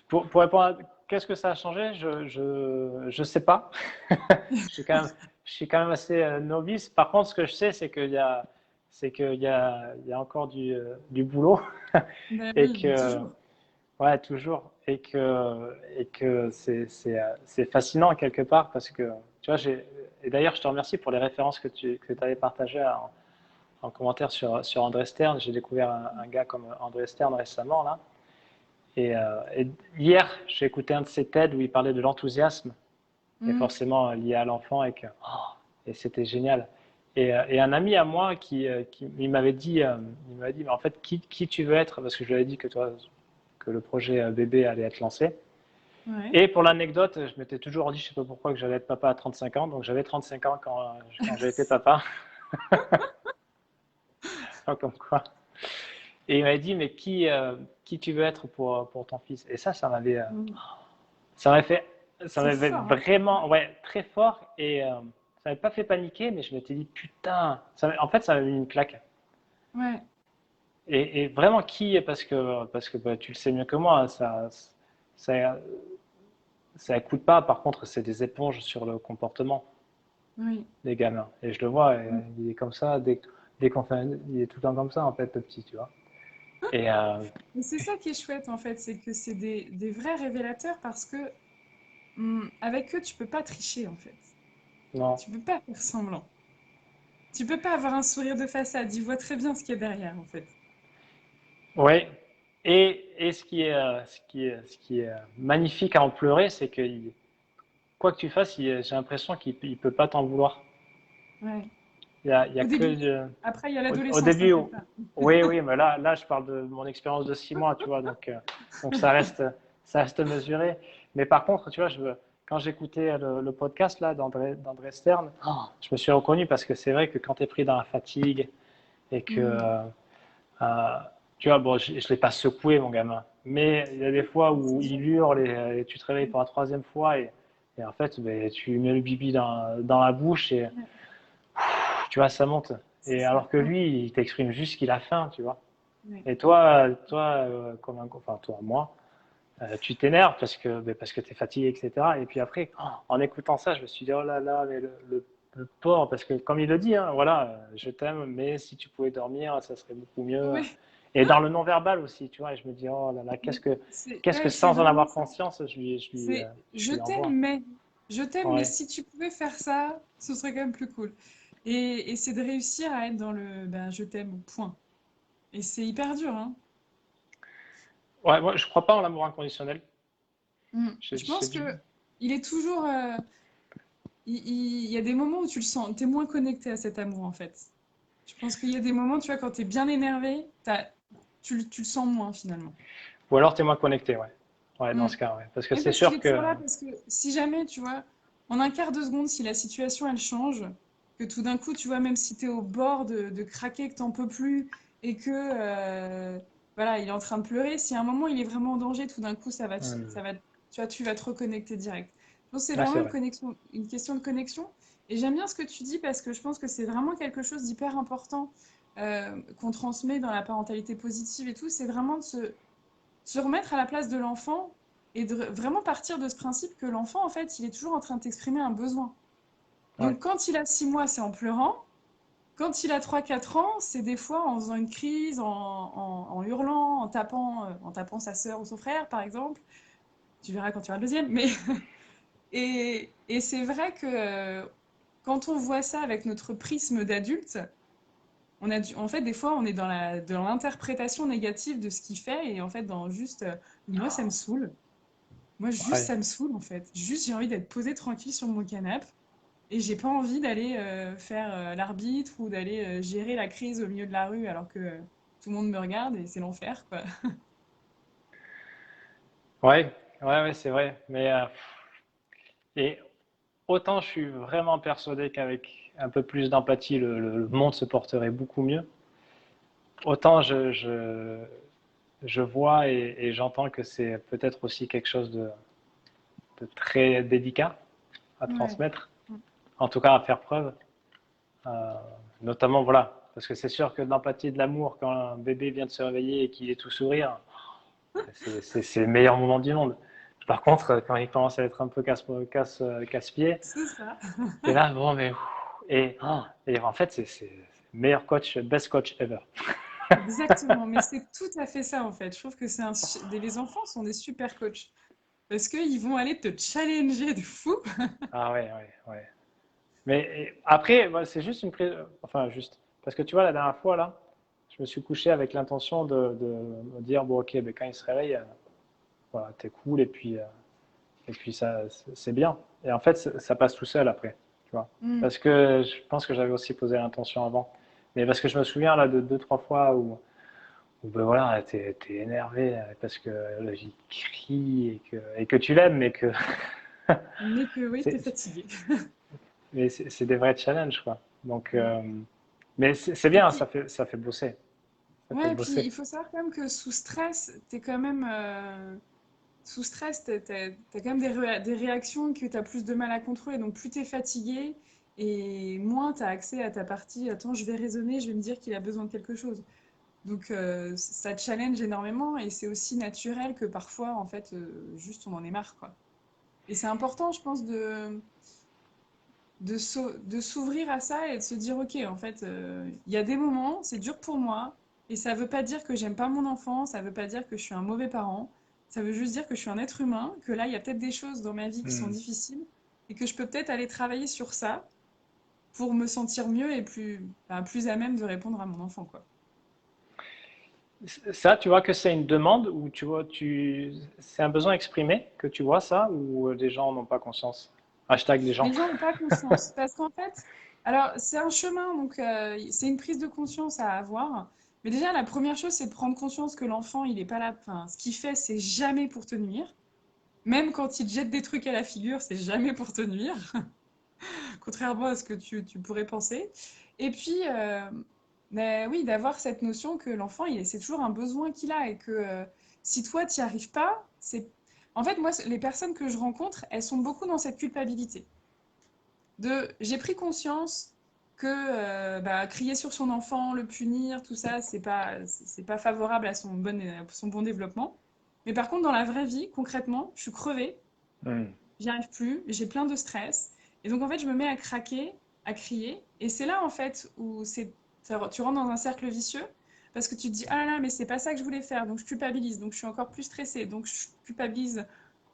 pour répondre à qu'est-ce que ça a changé, je sais pas. Je suis quand même assez novice. Par contre, ce que je sais, c'est qu'il y a encore du boulot Ben et oui, mais que toujours. ouais, toujours. Et que c'est fascinant quelque part parce que, tu vois, et d'ailleurs, je te remercie pour les références que tu avais partagées en commentaire sur André Stern. J'ai découvert un gars comme André Stern récemment, là. Et hier, j'ai écouté un de ses TED où il parlait de l'enthousiasme, et Mm. forcément lié à l'enfant, et c'était génial. Et un ami à moi il m'avait dit, mais en fait, qui tu veux être? Parce que je lui avais dit que le projet bébé allait être lancé. Ouais. Et pour l'anecdote, je m'étais toujours dit, je ne sais pas pourquoi, que j'allais être papa à 35 ans. Donc j'avais 35 ans quand j'ai été papa. Comme quoi. Et il m'avait dit, mais qui tu veux être pour ton fils? Et Mm. ça m'avait fait, ça C'est m'avait fort, hein? vraiment, ouais, très fort. Et ça m'avait pas fait paniquer, mais je m'étais dit, putain, en fait, ça m'avait mis une claque. Ouais. Et vraiment, parce que bah, tu le sais mieux que moi, ça, ça écoute pas. Par contre, c'est des éponges sur le comportement Oui. des gamins. Et je le vois, Mm. il est comme ça, dès qu'on fait, il est tout le temps comme ça, en fait, le petit, tu vois. Et Mais c'est ça qui est chouette en fait, c'est que c'est des vrais révélateurs parce que avec eux, tu peux pas tricher en fait. non, Tu peux pas faire semblant. Tu peux pas avoir un sourire de façade. Ils voient très bien ce qu'il y a derrière en fait. ouais. Et ce qui est magnifique à en pleurer, c'est que quoi que tu fasses, j'ai l'impression qu'il ne peut pas t'en vouloir. Ouais. Il y a Au que début. Après, il y a au l'adolescence, début, t'inquiète pas. oui, oui, mais là, je parle de mon expérience de 6 mois, tu vois, donc ça reste mesuré. Mais par contre, tu vois, quand j'écoutais le podcast là d'André Stern, je me suis reconnu parce que c'est vrai que quand tu es pris dans la fatigue et que, Mm. euh, tu vois, bon, je ne l'ai pas secoué, mon gamin, mais il y a des fois où C'est il génial. hurle et tu te réveilles pour la troisième fois et en fait, ben, tu lui mets le bibi dans la bouche et Ouais, tu vois, ça monte. c'est Et ça. alors que lui, il t'exprime juste qu'il a faim, tu vois. Ouais. Et toi, enfin toi, moi, tu t'énerves parce que tu es fatigué, etc. Et puis après, en écoutant ça, je me suis dit, oh là là, mais le porc, parce que comme il le dit, hein, voilà, je t'aime, mais si tu pouvais dormir, ça serait beaucoup mieux. Ouais. Et dans le non-verbal aussi, tu vois, et je me dis, oh là là, qu'est-ce Mais que, c'est qu'est-ce que ouais, c'est sans en vraiment avoir ça. conscience, C'est je je lui t'aime, envoie. mais je t'aime, mais Ouais, si tu pouvais faire ça, ce serait quand même plus cool. Et c'est de réussir à être dans le ben, je t'aime, point. Et c'est hyper dur, hein. ouais, moi, je crois pas en l'amour inconditionnel. Mm. J'ai Je j'ai pense du, que il est toujours. Il y a des moments où tu le sens, t'es moins connecté à cet amour en fait. Je pense qu'il y a des moments, tu vois, quand t'es bien énervé, tu le sens moins finalement. ou alors tu es moins connecté, ouais. Ouais, dans Mm. ce cas, ouais. Parce que Mais c'est parce qu'il sûr est que, toujours là, parce que si jamais, tu vois, en un quart de seconde, si la situation elle change, Que tout d'un coup, tu vois, même si tu es au bord de craquer, que tu n'en peux plus et que voilà, il est en train de pleurer, si à un moment il est vraiment en danger, tout d'un coup, Hmm. tu vas te reconnecter direct. Je pense que c'est Ouais, vraiment c'est vrai. une question de connexion. Et j'aime bien ce que tu dis parce que je pense que c'est vraiment quelque chose d'hyper important qu'on transmet dans la parentalité positive et tout. C'est vraiment se remettre à la place de l'enfant et de vraiment partir de ce principe que l'enfant, en fait, il est toujours en train de t'exprimer un besoin. Ouais. Donc, quand il a 6 mois, c'est en pleurant. Quand il a 3 4 ans, c'est des fois en faisant une crise, en hurlant, en tapant sa sœur ou son frère, par exemple. Tu verras quand tu auras le deuxième. Mais et c'est vrai que quand on voit ça avec notre prisme d'adulte, en fait, des fois, on est dans l'interprétation négative de ce qu'il fait et en fait, dans juste, moi, ça me saoule. Moi, juste, Ouais. ça me saoule, en fait. Juste, j'ai envie d'être posée tranquille sur mon canapé. Et j'ai pas envie d'aller faire l'arbitre ou d'aller gérer la crise au milieu de la rue alors que tout le monde me regarde et c'est l'enfer, quoi. Ouais, ouais, ouais, c'est vrai. Mais et autant je suis vraiment persuadé qu'avec un peu plus d'empathie, le monde se porterait beaucoup mieux. Autant je vois et j'entends que c'est peut-être aussi quelque chose de très délicat à Ouais. transmettre, Mm. en tout cas à faire preuve. Euh, Notamment, voilà, parce que c'est sûr que de l'empathie et de l'amour, quand un bébé vient de se réveiller et qu'il est tout sourire, c'est le meilleur moment du monde. Par contre, quand il commence à être un peu casse-pied, C'est ça. t'es là, bon, mais. Et en fait, c'est le meilleur coach, best coach ever. Exactement, mais c'est tout à fait ça en fait. Je trouve que les enfants sont des super coachs parce qu'ils vont aller te challenger de fou. Ah ouais, ouais, ouais. Mais après, voilà, c'est juste une prise. Enfin, juste. Parce que tu vois, la dernière fois, là, je me suis couché avec l'intention de me dire, bon, ok, mais quand il se réveille, voilà, t'es cool et puis ça, c'est bien. Et en fait, ça passe tout seul après, tu vois. Mm. Parce que je pense que j'avais aussi posé l'intention avant. Mais parce que je me souviens là de deux, trois fois où ben voilà, t'es énervé parce que il crie et que tu l'aimes, mais que Mais que oui, t'es c'est fatigué. c'est des vrais challenges, quoi. Donc, Mm. mais c'est Et bien, puis, ça fait bosser. Ça fait ouais, et puis bosser. il faut savoir quand même que sous stress, t'es quand même sous stress, t'as quand même des réactions que t'as plus de mal à contrôler. Donc plus t'es fatigué et moins t'as accès à ta partie. Attends, je vais raisonner, je vais me dire qu'il a besoin de quelque chose. Donc ça te challenge énormément et c'est aussi naturel que parfois, en fait, juste on en est marre, quoi. Et c'est important, je pense, de s'ouvrir à ça et de se dire, ok, en fait, il y a des moments, c'est dur pour moi, et ça veut pas dire que j'aime pas mon enfant, ça veut pas dire que je suis un mauvais parent, ça veut juste dire que je suis un être humain, que là, il y a peut-être des choses dans ma vie qui sont Hmm. difficiles, et que je peux peut-être aller travailler sur ça pour me sentir mieux et plus à même de répondre à mon enfant, quoi. Ça, tu vois que c'est une demande ou tu vois, c'est un besoin exprimé que tu vois ça ou les gens n'ont pas conscience? Hashtag les gens. Les gens n'ont pas conscience, parce qu'en fait, alors c'est un chemin, donc c'est une prise de conscience à avoir. Mais déjà, la première chose, c'est de prendre conscience que l'enfant, il est pas là. Enfin, ce qu'il fait, c'est jamais pour te nuire. Même quand il te jette des trucs à la figure, c'est jamais pour te nuire, contrairement à ce que tu pourrais penser. Et puis, mais oui, d'avoir cette notion que l'enfant, c'est toujours un besoin qu'il a et que si toi, tu n'y arrives pas, c'est. En fait, moi, les personnes que je rencontre, elles sont beaucoup dans cette culpabilité j'ai pris conscience que bah, crier sur son enfant, le punir, tout ça, c'est pas favorable à son bon développement. Mais par contre, dans la vraie vie, concrètement, je suis crevée, Hmm. j'y arrive plus, j'ai plein de stress. Et donc, en fait, je me mets à craquer, à crier. Et c'est là, en fait, où tu rentres dans un cercle vicieux parce que tu te dis, ah là là, mais c'est pas ça que je voulais faire. Donc, je culpabilise. Donc, je suis encore plus stressée. Donc, je culpabilise.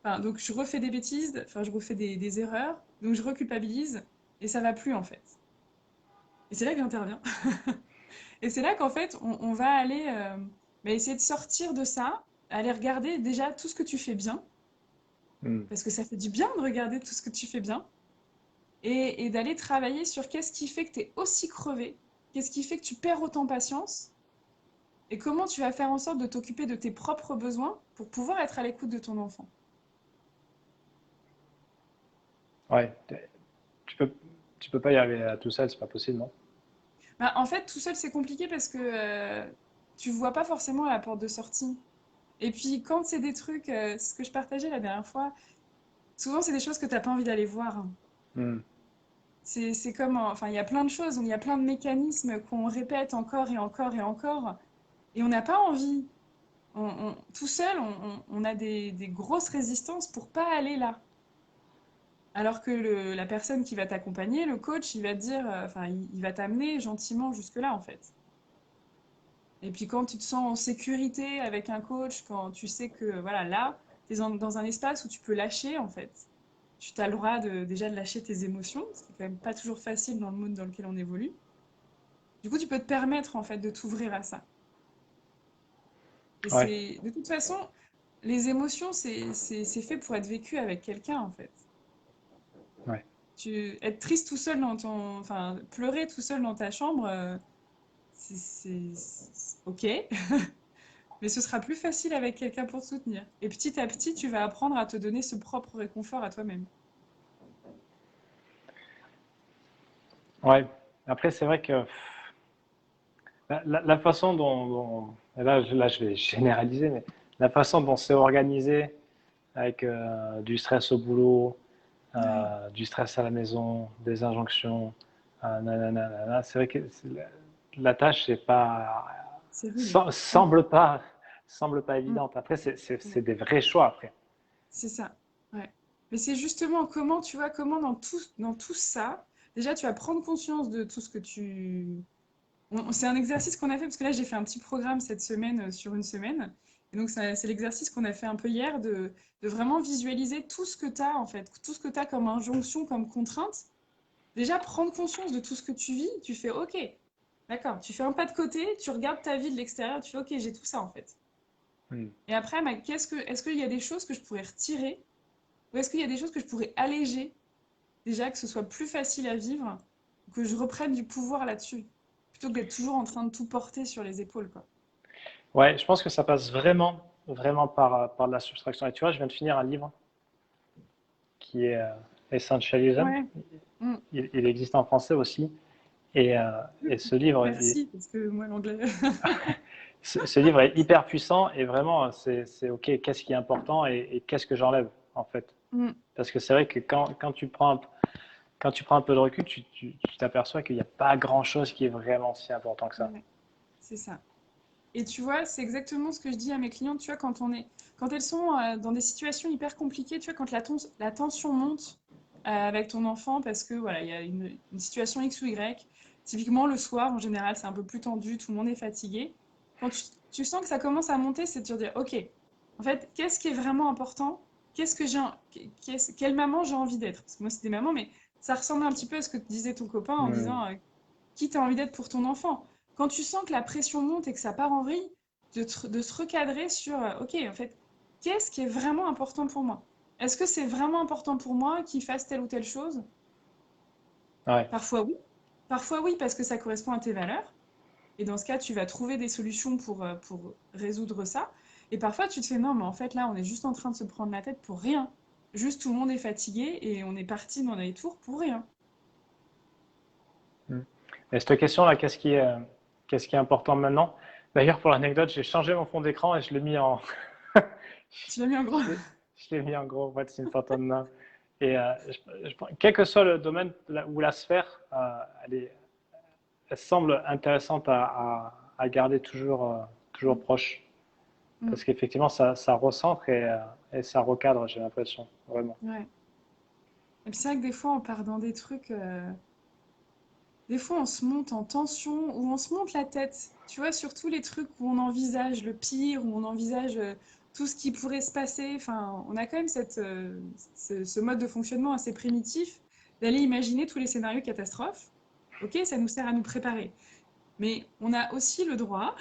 Enfin, donc, je refais des bêtises. Enfin, je refais des erreurs. Donc, je reculpabilise. Et ça va plus, en fait. Et c'est là que j'interviens. Et c'est là qu'en fait, on va aller bah, essayer de sortir de ça, aller regarder déjà tout ce que tu fais bien. Hmm. Parce que ça fait du bien de regarder tout ce que tu fais bien. Et d'aller travailler sur qu'est-ce qui fait que tu es aussi crevé, qu'est-ce qui fait que tu perds autant patience, et comment tu vas faire en sorte de t'occuper de tes propres besoins pour pouvoir être à l'écoute de ton enfant. Ouais. Tu peux. Tu peux pas y arriver tout seul, c'est pas possible, non? Bah, en fait, tout seul, c'est compliqué parce que tu vois pas forcément la porte de sortie. Et puis, quand c'est des trucs, ce que je partageais la dernière fois, souvent, c'est des choses que t'as pas envie d'aller voir. Hmm. C'est comme, enfin, il y a plein de choses, il y a plein de mécanismes qu'on répète encore et encore et encore, et on n'a pas envie. Tout seul, on a des grosses résistances pour pas aller là. Alors que la personne qui va t'accompagner, le coach, il va te dire, enfin, il va t'amener gentiment jusque-là, en fait. Et puis quand tu te sens en sécurité avec un coach, quand tu sais que, voilà, là, tu es dans un espace où tu peux lâcher, en fait. Tu as le droit déjà de lâcher tes émotions, ce qui est quand même pas toujours facile dans le monde dans lequel on évolue. Du coup, tu peux te permettre, en fait, de t'ouvrir à ça. Et Ouais, de toute façon, les émotions, c'est fait pour être vécu avec quelqu'un, en fait. ouais. Être triste tout seul enfin, pleurer tout seul dans ta chambre, ok, mais ce sera plus facile avec quelqu'un pour te soutenir. Et petit à petit, tu vas apprendre à te donner ce propre réconfort à toi-même. Ouais. Après, c'est vrai que la façon et là, je vais généraliser, mais la façon dont c'est organisé avec du stress au boulot, Ouais, du stress à la maison, des injonctions, nanana, nanana, c'est vrai que la tâche c'est pas, c'est rude. Mm, semble pas mm, évidente. Après, ouais. c'est des vrais choix après. C'est ça. Ouais. Mais c'est justement comment, tu vois, comment dans tout ça, déjà, tu vas prendre conscience de tout ce que tu, c'est un exercice qu'on a fait, parce que là, j'ai fait un petit programme cette semaine sur une semaine. Et donc, c'est l'exercice qu'on a fait un peu hier de vraiment visualiser tout ce que tu as, en fait, tout ce que tu as comme injonction, comme contrainte. Déjà, prendre conscience de tout ce que tu vis, tu fais OK, d'accord, tu fais un pas de côté, tu regardes ta vie de l'extérieur, tu fais OK, j'ai tout ça, en fait. Hmm. Et après, bah, est-ce qu'il y a des choses que je pourrais retirer ou est-ce qu'il y a des choses que je pourrais alléger, déjà, que ce soit plus facile à vivre, que je reprenne du pouvoir là-dessus, plutôt que d'être toujours en train de tout porter sur les épaules, quoi. Ouais, je pense que ça passe vraiment par de la subtraction. Et tu vois, je viens de finir un livre qui est Essentialism. Ouais. Mm. Il existe en français aussi. Et ce livre, Merci, parce que moi, l'anglais. ce livre est hyper puissant et vraiment, c'est OK, qu'est-ce qui est important et qu'est-ce que j'enlève en fait. Mm. Parce que c'est vrai que quand tu prends un peu de recul, tu t'aperçois qu'il n'y a pas grand-chose qui est vraiment si important que ça. Ouais, c'est ça. Et tu vois, c'est exactement ce que je dis à mes clientes, tu vois, quand elles sont dans des situations hyper compliquées, tu vois, quand la tension monte avec ton enfant parce que voilà, il y a une situation X ou Y, typiquement le soir, en général, c'est un peu plus tendu, tout le monde est fatigué. Quand tu sens que ça commence à monter, c'est de te dire, OK, en fait, qu'est-ce qui est vraiment important? Qu'est-ce que quelle maman j'ai envie d'être? Parce que moi, c'est des mamans, mais ça ressemble un petit peu à ce que te disait ton copain en Hmm. disant, qui tu as envie d'être pour ton enfant. Quand tu sens que la pression monte et que ça part en vrille, de se recadrer sur, OK, en fait, qu'est-ce qui est vraiment important pour moi? Est-ce que c'est vraiment important pour moi qu'il fasse telle ou telle chose? Ouais. Parfois oui. Parfois oui, parce que ça correspond à tes valeurs. Et dans ce cas, tu vas trouver des solutions pour résoudre ça. Et parfois, tu te fais, non, mais en fait, là, on est juste en train de se prendre la tête pour rien. Juste, tout le monde est fatigué et on est parti dans les tours pour rien. Hmm. Et cette question-là, qu'est-ce qui est important maintenant? D'ailleurs, pour l'anecdote, j'ai changé mon fond d'écran et je l'ai mis en, Tu l'as mis en gros. je l'ai mis en gros, What's important now. Et quel que soit le domaine ou la sphère, elle semble intéressante à garder toujours Mm, proche. mm, Parce qu'effectivement, ça recentre et ça recadre, j'ai l'impression, vraiment. ouais. Et puis c'est vrai que des fois, on part dans des trucs. Des fois, on se monte en tension ou on se monte la tête. Tu vois, sur tous les trucs où on envisage le pire, où on envisage tout ce qui pourrait se passer. Enfin, on a quand même ce mode de fonctionnement assez primitif d'aller imaginer tous les scénarios catastrophes. Ok, ça nous sert à nous préparer. Mais on a aussi le droit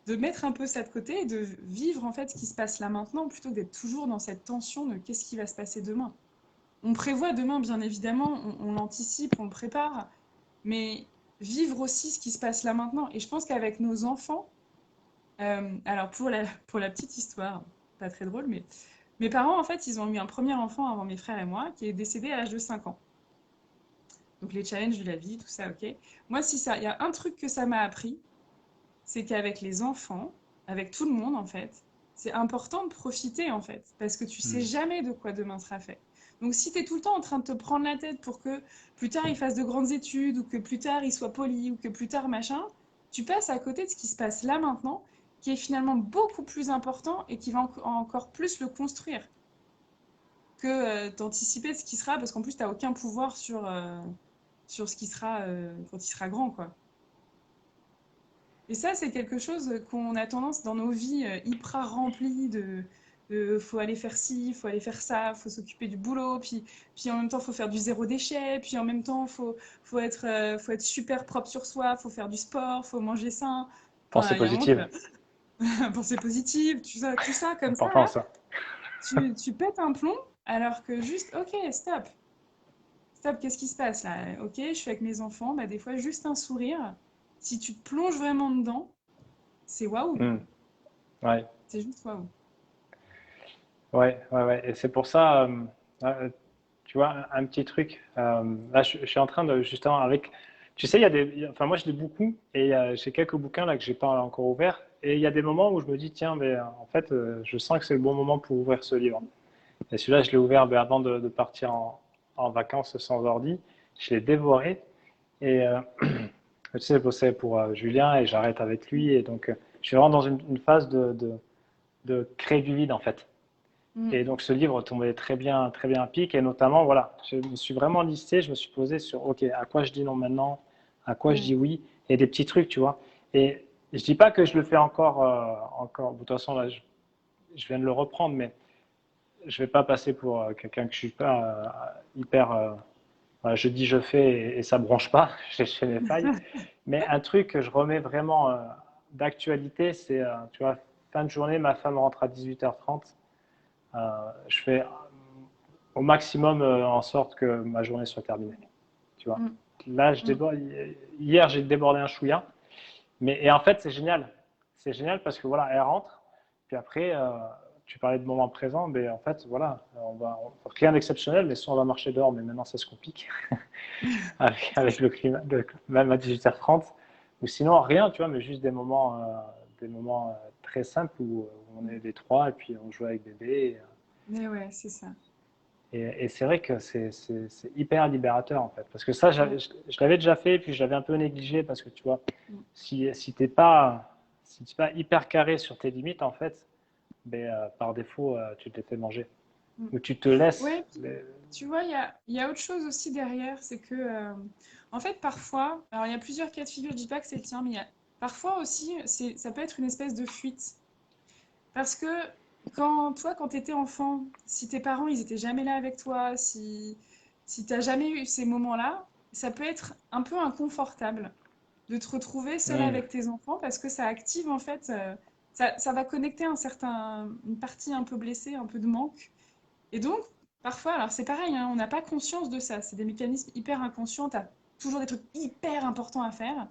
de mettre un peu ça de côté et de vivre en fait ce qui se passe là maintenant plutôt que d'être toujours dans cette tension de qu'est-ce qui va se passer demain. On prévoit demain, bien évidemment, on l'anticipe, on le prépare, mais vivre aussi ce qui se passe là maintenant. Et je pense qu'avec nos enfants, alors pour la petite histoire, pas très drôle, mais mes parents, en fait, ils ont eu un premier enfant avant mes frères et moi, qui est décédé à l'âge de 5 ans. Donc les challenges de la vie, tout ça, ok. Moi, si ça, il y a un truc que ça m'a appris, c'est qu'avec les enfants, avec tout le monde en fait, c'est important de profiter en fait, parce que tu sais Hmm. jamais de quoi demain sera fait. Donc si tu es tout le temps en train de te prendre la tête pour que plus tard il fasse de grandes études, ou que plus tard il soit poli, ou que plus tard machin, tu passes à côté de ce qui se passe là maintenant, qui est finalement beaucoup plus important et qui va encore plus le construire que d'anticiper ce qui sera, parce qu'en plus tu n'as aucun pouvoir sur ce qui sera quand il sera grand, quoi. Et ça, c'est quelque chose qu'on a tendance dans nos vies hyper remplies de faut aller faire ci, faut aller faire ça, faut s'occuper du boulot, puis en même temps, faut faire du zéro déchet, puis en même temps, faut être super propre sur soi, faut faire du sport, faut manger sain. Pensée Enfin, il y a un moment, tu positive, vas penser positive, tout ça comme ça, important là, ça. tu pètes un plomb, alors que juste, ok, stop, stop, qu'est-ce qui se passe là? Ok, je suis avec mes enfants, bah, des fois, juste un sourire, si tu te plonges vraiment dedans, c'est waouh. Hmm. Ouais, C'est juste waouh. ouais. Et c'est pour ça, tu vois, un petit truc. Là, je suis en train de justement avec. Tu sais, enfin, moi, je lis beaucoup et j'ai quelques bouquins là que j'ai pas encore ouverts. Et il y a des moments où je me dis, tiens, mais en fait, je sens que c'est le bon moment pour ouvrir ce livre. Et celui-là, je l'ai ouvert avant de partir en vacances sans ordi. Je l'ai dévoré. Et tu sais, je bossais pour Julien et j'arrête avec lui. Et donc, je suis vraiment dans une phase de créer du vide en fait. Mm. Et donc ce livre tombait très bien à pic. Et notamment, voilà, je me suis vraiment listé, je me suis posé sur, OK, à quoi je dis non maintenant, à quoi je Ouais. dis oui, et des petits trucs, tu vois. Et je dis pas que je le fais encore. De toute façon, là, je viens de le reprendre, mais je vais pas passer pour quelqu'un que je suis pas hyper. Voilà, je dis je fais et ça bronche pas, j'ai mes failles. Mais un truc que je remets vraiment d'actualité, c'est, tu vois, fin de journée, ma femme rentre à 18h30. Je fais au maximum en sorte que ma journée soit terminée. Tu vois. Mm. Là, Mm. hier, j'ai débordé un chouïa. Et en fait, c'est génial. C'est génial parce que voilà, elle rentre. Puis après, tu parlais de moment présent, mais en fait, voilà, rien d'exceptionnel, mais soit on va marcher dehors, mais maintenant ça se complique avec le climat, même à 18h30. Ou sinon, rien, tu vois, mais juste des moments très simples où on est les trois et puis on joue avec bébé. Mais ouais, c'est ça. Et c'est vrai que c'est hyper libérateur en fait. Parce que ça, Ouais. je l'avais déjà fait, puis je l'avais un peu négligé parce que tu vois, Mm. si t'es pas hyper carré sur tes limites en fait, ben, par défaut, tu te les fais manger. Mm. Ou tu te laisses. Ouais, puis, tu vois, il y a autre chose aussi derrière, c'est que, en fait, parfois, alors il y a plusieurs cas de figure, je dis pas que c'est le tien, mais parfois aussi, ça peut être une espèce de fuite. Parce que quand tu étais enfant, si tes parents, ils étaient jamais là avec toi, si t'as jamais eu ces moments-là, ça peut être un peu inconfortable de te retrouver seul Hmm. avec tes enfants parce que ça active en fait, ça va connecter une partie un peu blessée, un peu de manque. Et donc, parfois, alors c'est pareil, hein, on n'a pas conscience de ça, c'est des mécanismes hyper inconscients, tu as toujours des trucs hyper importants à faire.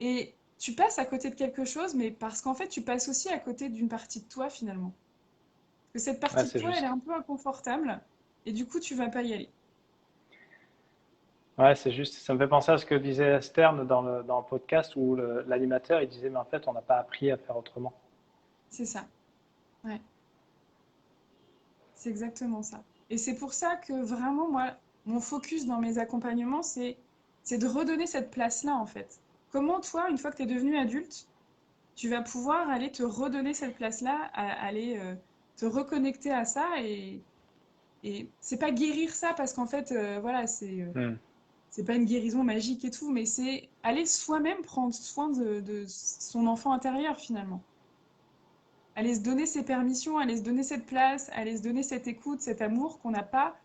Et tu passes à côté de quelque chose, mais parce qu'en fait, tu passes aussi à côté d'une partie de toi finalement. Que cette Ouais, partie de c'est toi, elle est juste. un peu inconfortable, et du coup, tu vas pas y aller. Ouais, c'est juste. Ça me fait penser à ce que disait Stern dans le podcast où l'animateur il disait, mais en fait, on n'a pas appris à faire autrement. C'est ça. Ouais, c'est exactement ça. Et c'est pour ça que vraiment, moi, mon focus dans mes accompagnements, c'est de redonner cette place-là, en fait. Comment toi, une fois que tu es devenu adulte, tu vas pouvoir aller te redonner cette place-là, aller te reconnecter à ça et c'est pas guérir ça parce qu'en fait, voilà, Hmm. c'est pas une guérison magique et tout, mais c'est aller soi-même prendre soin de son enfant intérieur finalement. Aller se donner ses permissions, aller se donner cette place, aller se donner cette écoute, cet amour qu'on n'a pas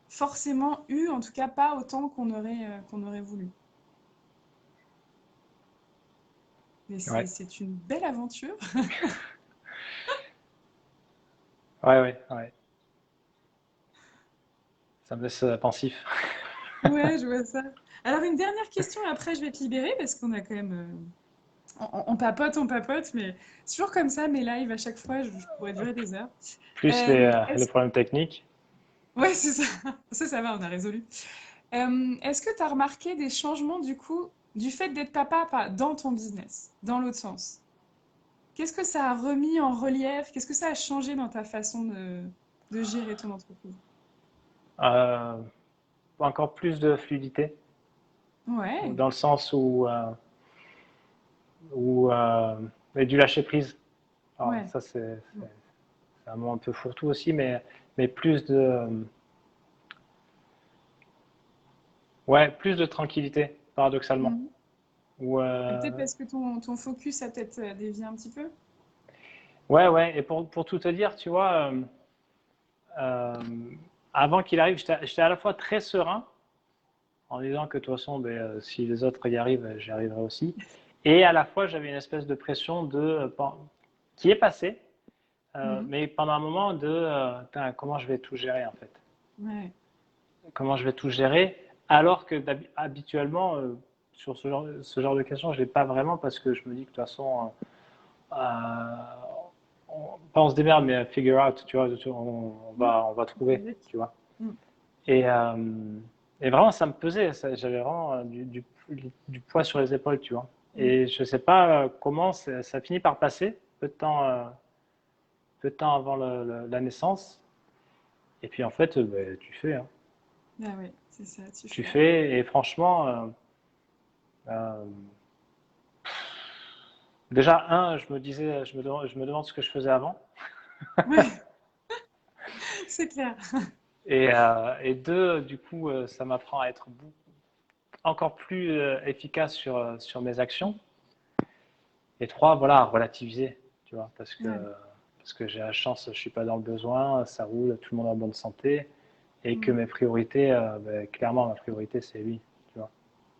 forcément eu, en tout cas pas autant qu'on aurait voulu. Mais c'est Ouais, c'est une belle aventure. ouais. Ça me laisse pensif. Ouais, je vois ça. Alors une dernière question, et après je vais te libérer parce qu'on a quand même on papote, mais c'est toujours comme ça, mes lives à chaque fois, je pourrais durer des heures. Plus les Est-ce... problèmes techniques. Ouais, c'est ça. Ça va, on a résolu. Est-ce que tu as remarqué des changements du coup du fait d'être papa dans ton business, dans l'autre sens? Qu'est-ce que ça a remis en relief? Qu'est-ce que ça a changé dans ta façon de gérer ton entreprise? Euh, Encore plus de fluidité, Ouais, dans le sens où et du lâcher prise. Alors, ouais. ça, Mm. c'est un mot un peu fourre-tout aussi, mais plus de, ouais, plus de tranquillité, paradoxalement. Mhm. Ou, Peut-être parce que ton focus a peut-être dévié un petit peu? ouais, ouais, et pour tout te dire, tu vois, euh, avant qu'il arrive, j'étais à la fois très serein, en disant que de toute façon, ben, si les autres y arrivent, j'y arriverai aussi. Et à la fois, j'avais une espèce de pression qui est passée, Mhm. mais pendant un moment comment je vais tout gérer en fait. Ouais. Comment je vais tout gérer, alors que habituellement, sur ce genre de questions, je ne l'ai pas vraiment parce que je me dis que de toute façon, pas on se démerde, mais figure out, tu vois, Mm. on va trouver, Avec. tu vois. Mm. Et, euh, et vraiment, ça me pesait, j'avais vraiment du poids sur les épaules, tu vois. Mm. Et je ne sais pas comment ça finit par passer, peu de temps avant la naissance. Et puis en fait, ben, tu fais, hein. Ah ouais, c'est ça, tu Tu fais. fais, et franchement, euh, déjà, je me disais, je me demande ce que je faisais avant. Ouais, c'est clair. Et deux, du coup, ça m'apprend à être encore plus efficace sur mes actions. Et trois, voilà, à relativiser, tu vois, Ouais. parce que j'ai la chance, je ne suis pas dans le besoin, ça roule, tout le monde est en bonne santé, et que Mm. mes priorités, ben, clairement, ma priorité, c'est lui, tu vois.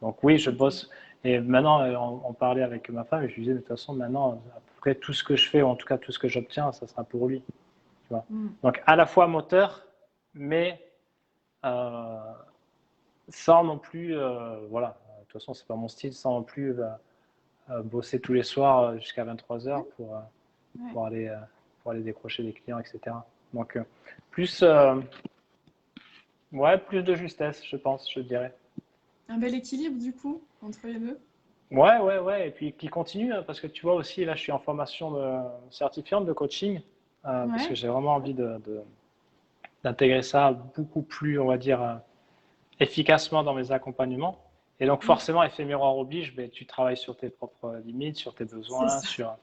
Donc oui, je C'est clair. bosse. Et maintenant, on parlait avec ma femme, et je lui disais, de toute façon, maintenant, à peu près tout ce que je fais, ou en tout cas tout ce que j'obtiens, ça sera pour lui, tu vois. Mm. Donc à la fois moteur, mais euh, sans non plus, voilà, de toute façon, c'est pas mon style, sans non plus bosser tous les soirs jusqu'à 23 Oui, heures ouais. pour aller, euh, pour aller décrocher des clients, etc. Donc, plus, ouais, plus de justesse, je pense, je dirais. Un bel équilibre du coup entre les deux. Ouais, ouais, ouais. Et puis qui continue, hein, parce que tu vois aussi, là, je suis en formation certifiante de coaching, parce que Ouais. j'ai vraiment envie d'intégrer ça beaucoup plus, on va dire, efficacement dans mes accompagnements. Et donc, Mm. forcément, effet miroir oblige, mais tu travailles sur tes propres limites, sur tes C'est besoins, ça. sur.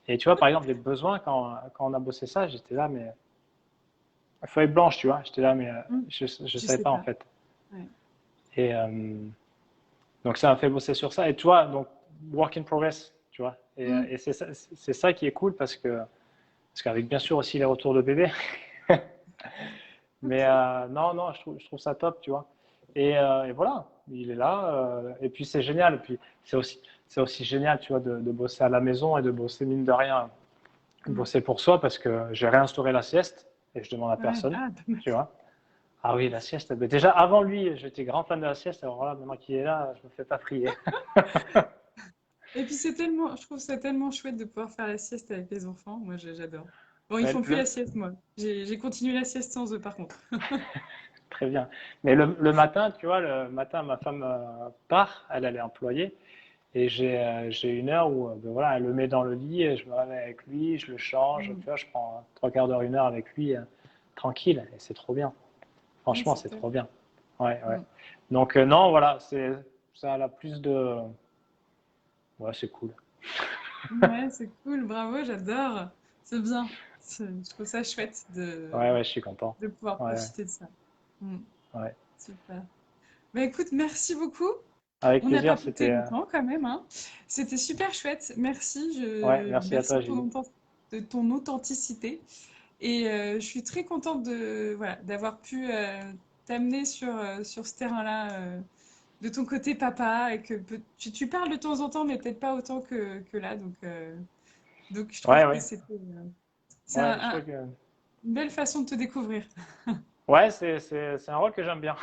Et tu vois, par exemple, les besoins, quand on a bossé ça, j'étais là, mais feuille blanche, tu vois. J'étais là, mais Mm. je ne Je savais sais pas en pas. fait. Ouais. Et donc ça m'a fait bosser sur ça. Et tu vois, donc work in progress, tu vois. Mm. Et c'est ça qui est cool parce qu'avec bien sûr aussi les retours de bébé. Mais non, non, je trouve ça top, tu vois. Et voilà, il est là. Et puis c'est génial. Et puis c'est aussi génial, tu vois, de bosser à la maison et de bosser mine de rien, Mm. bosser pour soi parce que j'ai réinstauré la sieste et je demande à Ouais. personne, Ah, tu vois. Ah oui, la sieste. Mais déjà, avant lui, j'étais grand fan de la sieste. Alors voilà, maintenant qu'il est là, je me fais pas prier. et puis je trouve ça tellement chouette de pouvoir faire la sieste avec les enfants. Moi, j'adore. Bon, ils Mais font plus la sieste, moi. J'ai continué la sieste sans eux, par contre. très bien. Mais le matin, tu vois, le matin, ma femme part, elle est employée. Et j'ai une heure où ben voilà, elle le met dans le lit, et je me réveille avec lui, je le change. Mm. Tu vois, je prends trois quarts d'heure, une heure avec lui, tranquille. Et c'est trop bien. Ouais, Franchement, c'est c'est top. trop bien. Ouais, ouais. Mm. Donc, non, voilà, ça a plus de. Ouais, c'est cool. Ouais, c'est cool. Bravo, j'adore. C'est bien. Je trouve ça chouette Ouais, ouais, je suis content. de pouvoir Ouais, profiter de ça. Mm. ouais. Super. Bah écoute, merci beaucoup. Avec On n'a pas plaisir, papoté c'était. longtemps quand même, hein. C'était super chouette. Merci. Ouais, merci à Merci toi, Julie. de ton authenticité. Et je suis très contente voilà, d'avoir pu t'amener sur ce terrain-là, de ton côté papa. Et que tu parles de temps en temps, mais peut-être pas autant que là. Donc je Ouais, trouve que ouais. c'est Ouais, je trouve que. une belle façon de te découvrir. Ouais, c'est un rôle que j'aime bien.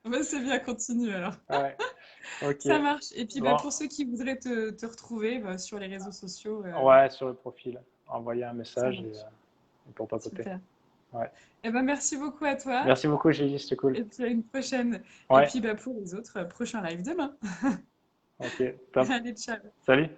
Bah, c'est bien, continue alors. Ouais, ok. Ça marche. Et puis bah, Bon, pour ceux qui voudraient te retrouver bah, sur les réseaux sociaux, ouais, sur le profil, envoyer un ça message marche. et pour papoter. Super. Ouais. Eh ben, merci beaucoup à toi. Merci beaucoup, Gigi, c'était cool. Et puis à une prochaine. Et Ouais, puis bah, pour les autres, prochain live demain. ok, top. Allez, ciao. Salut.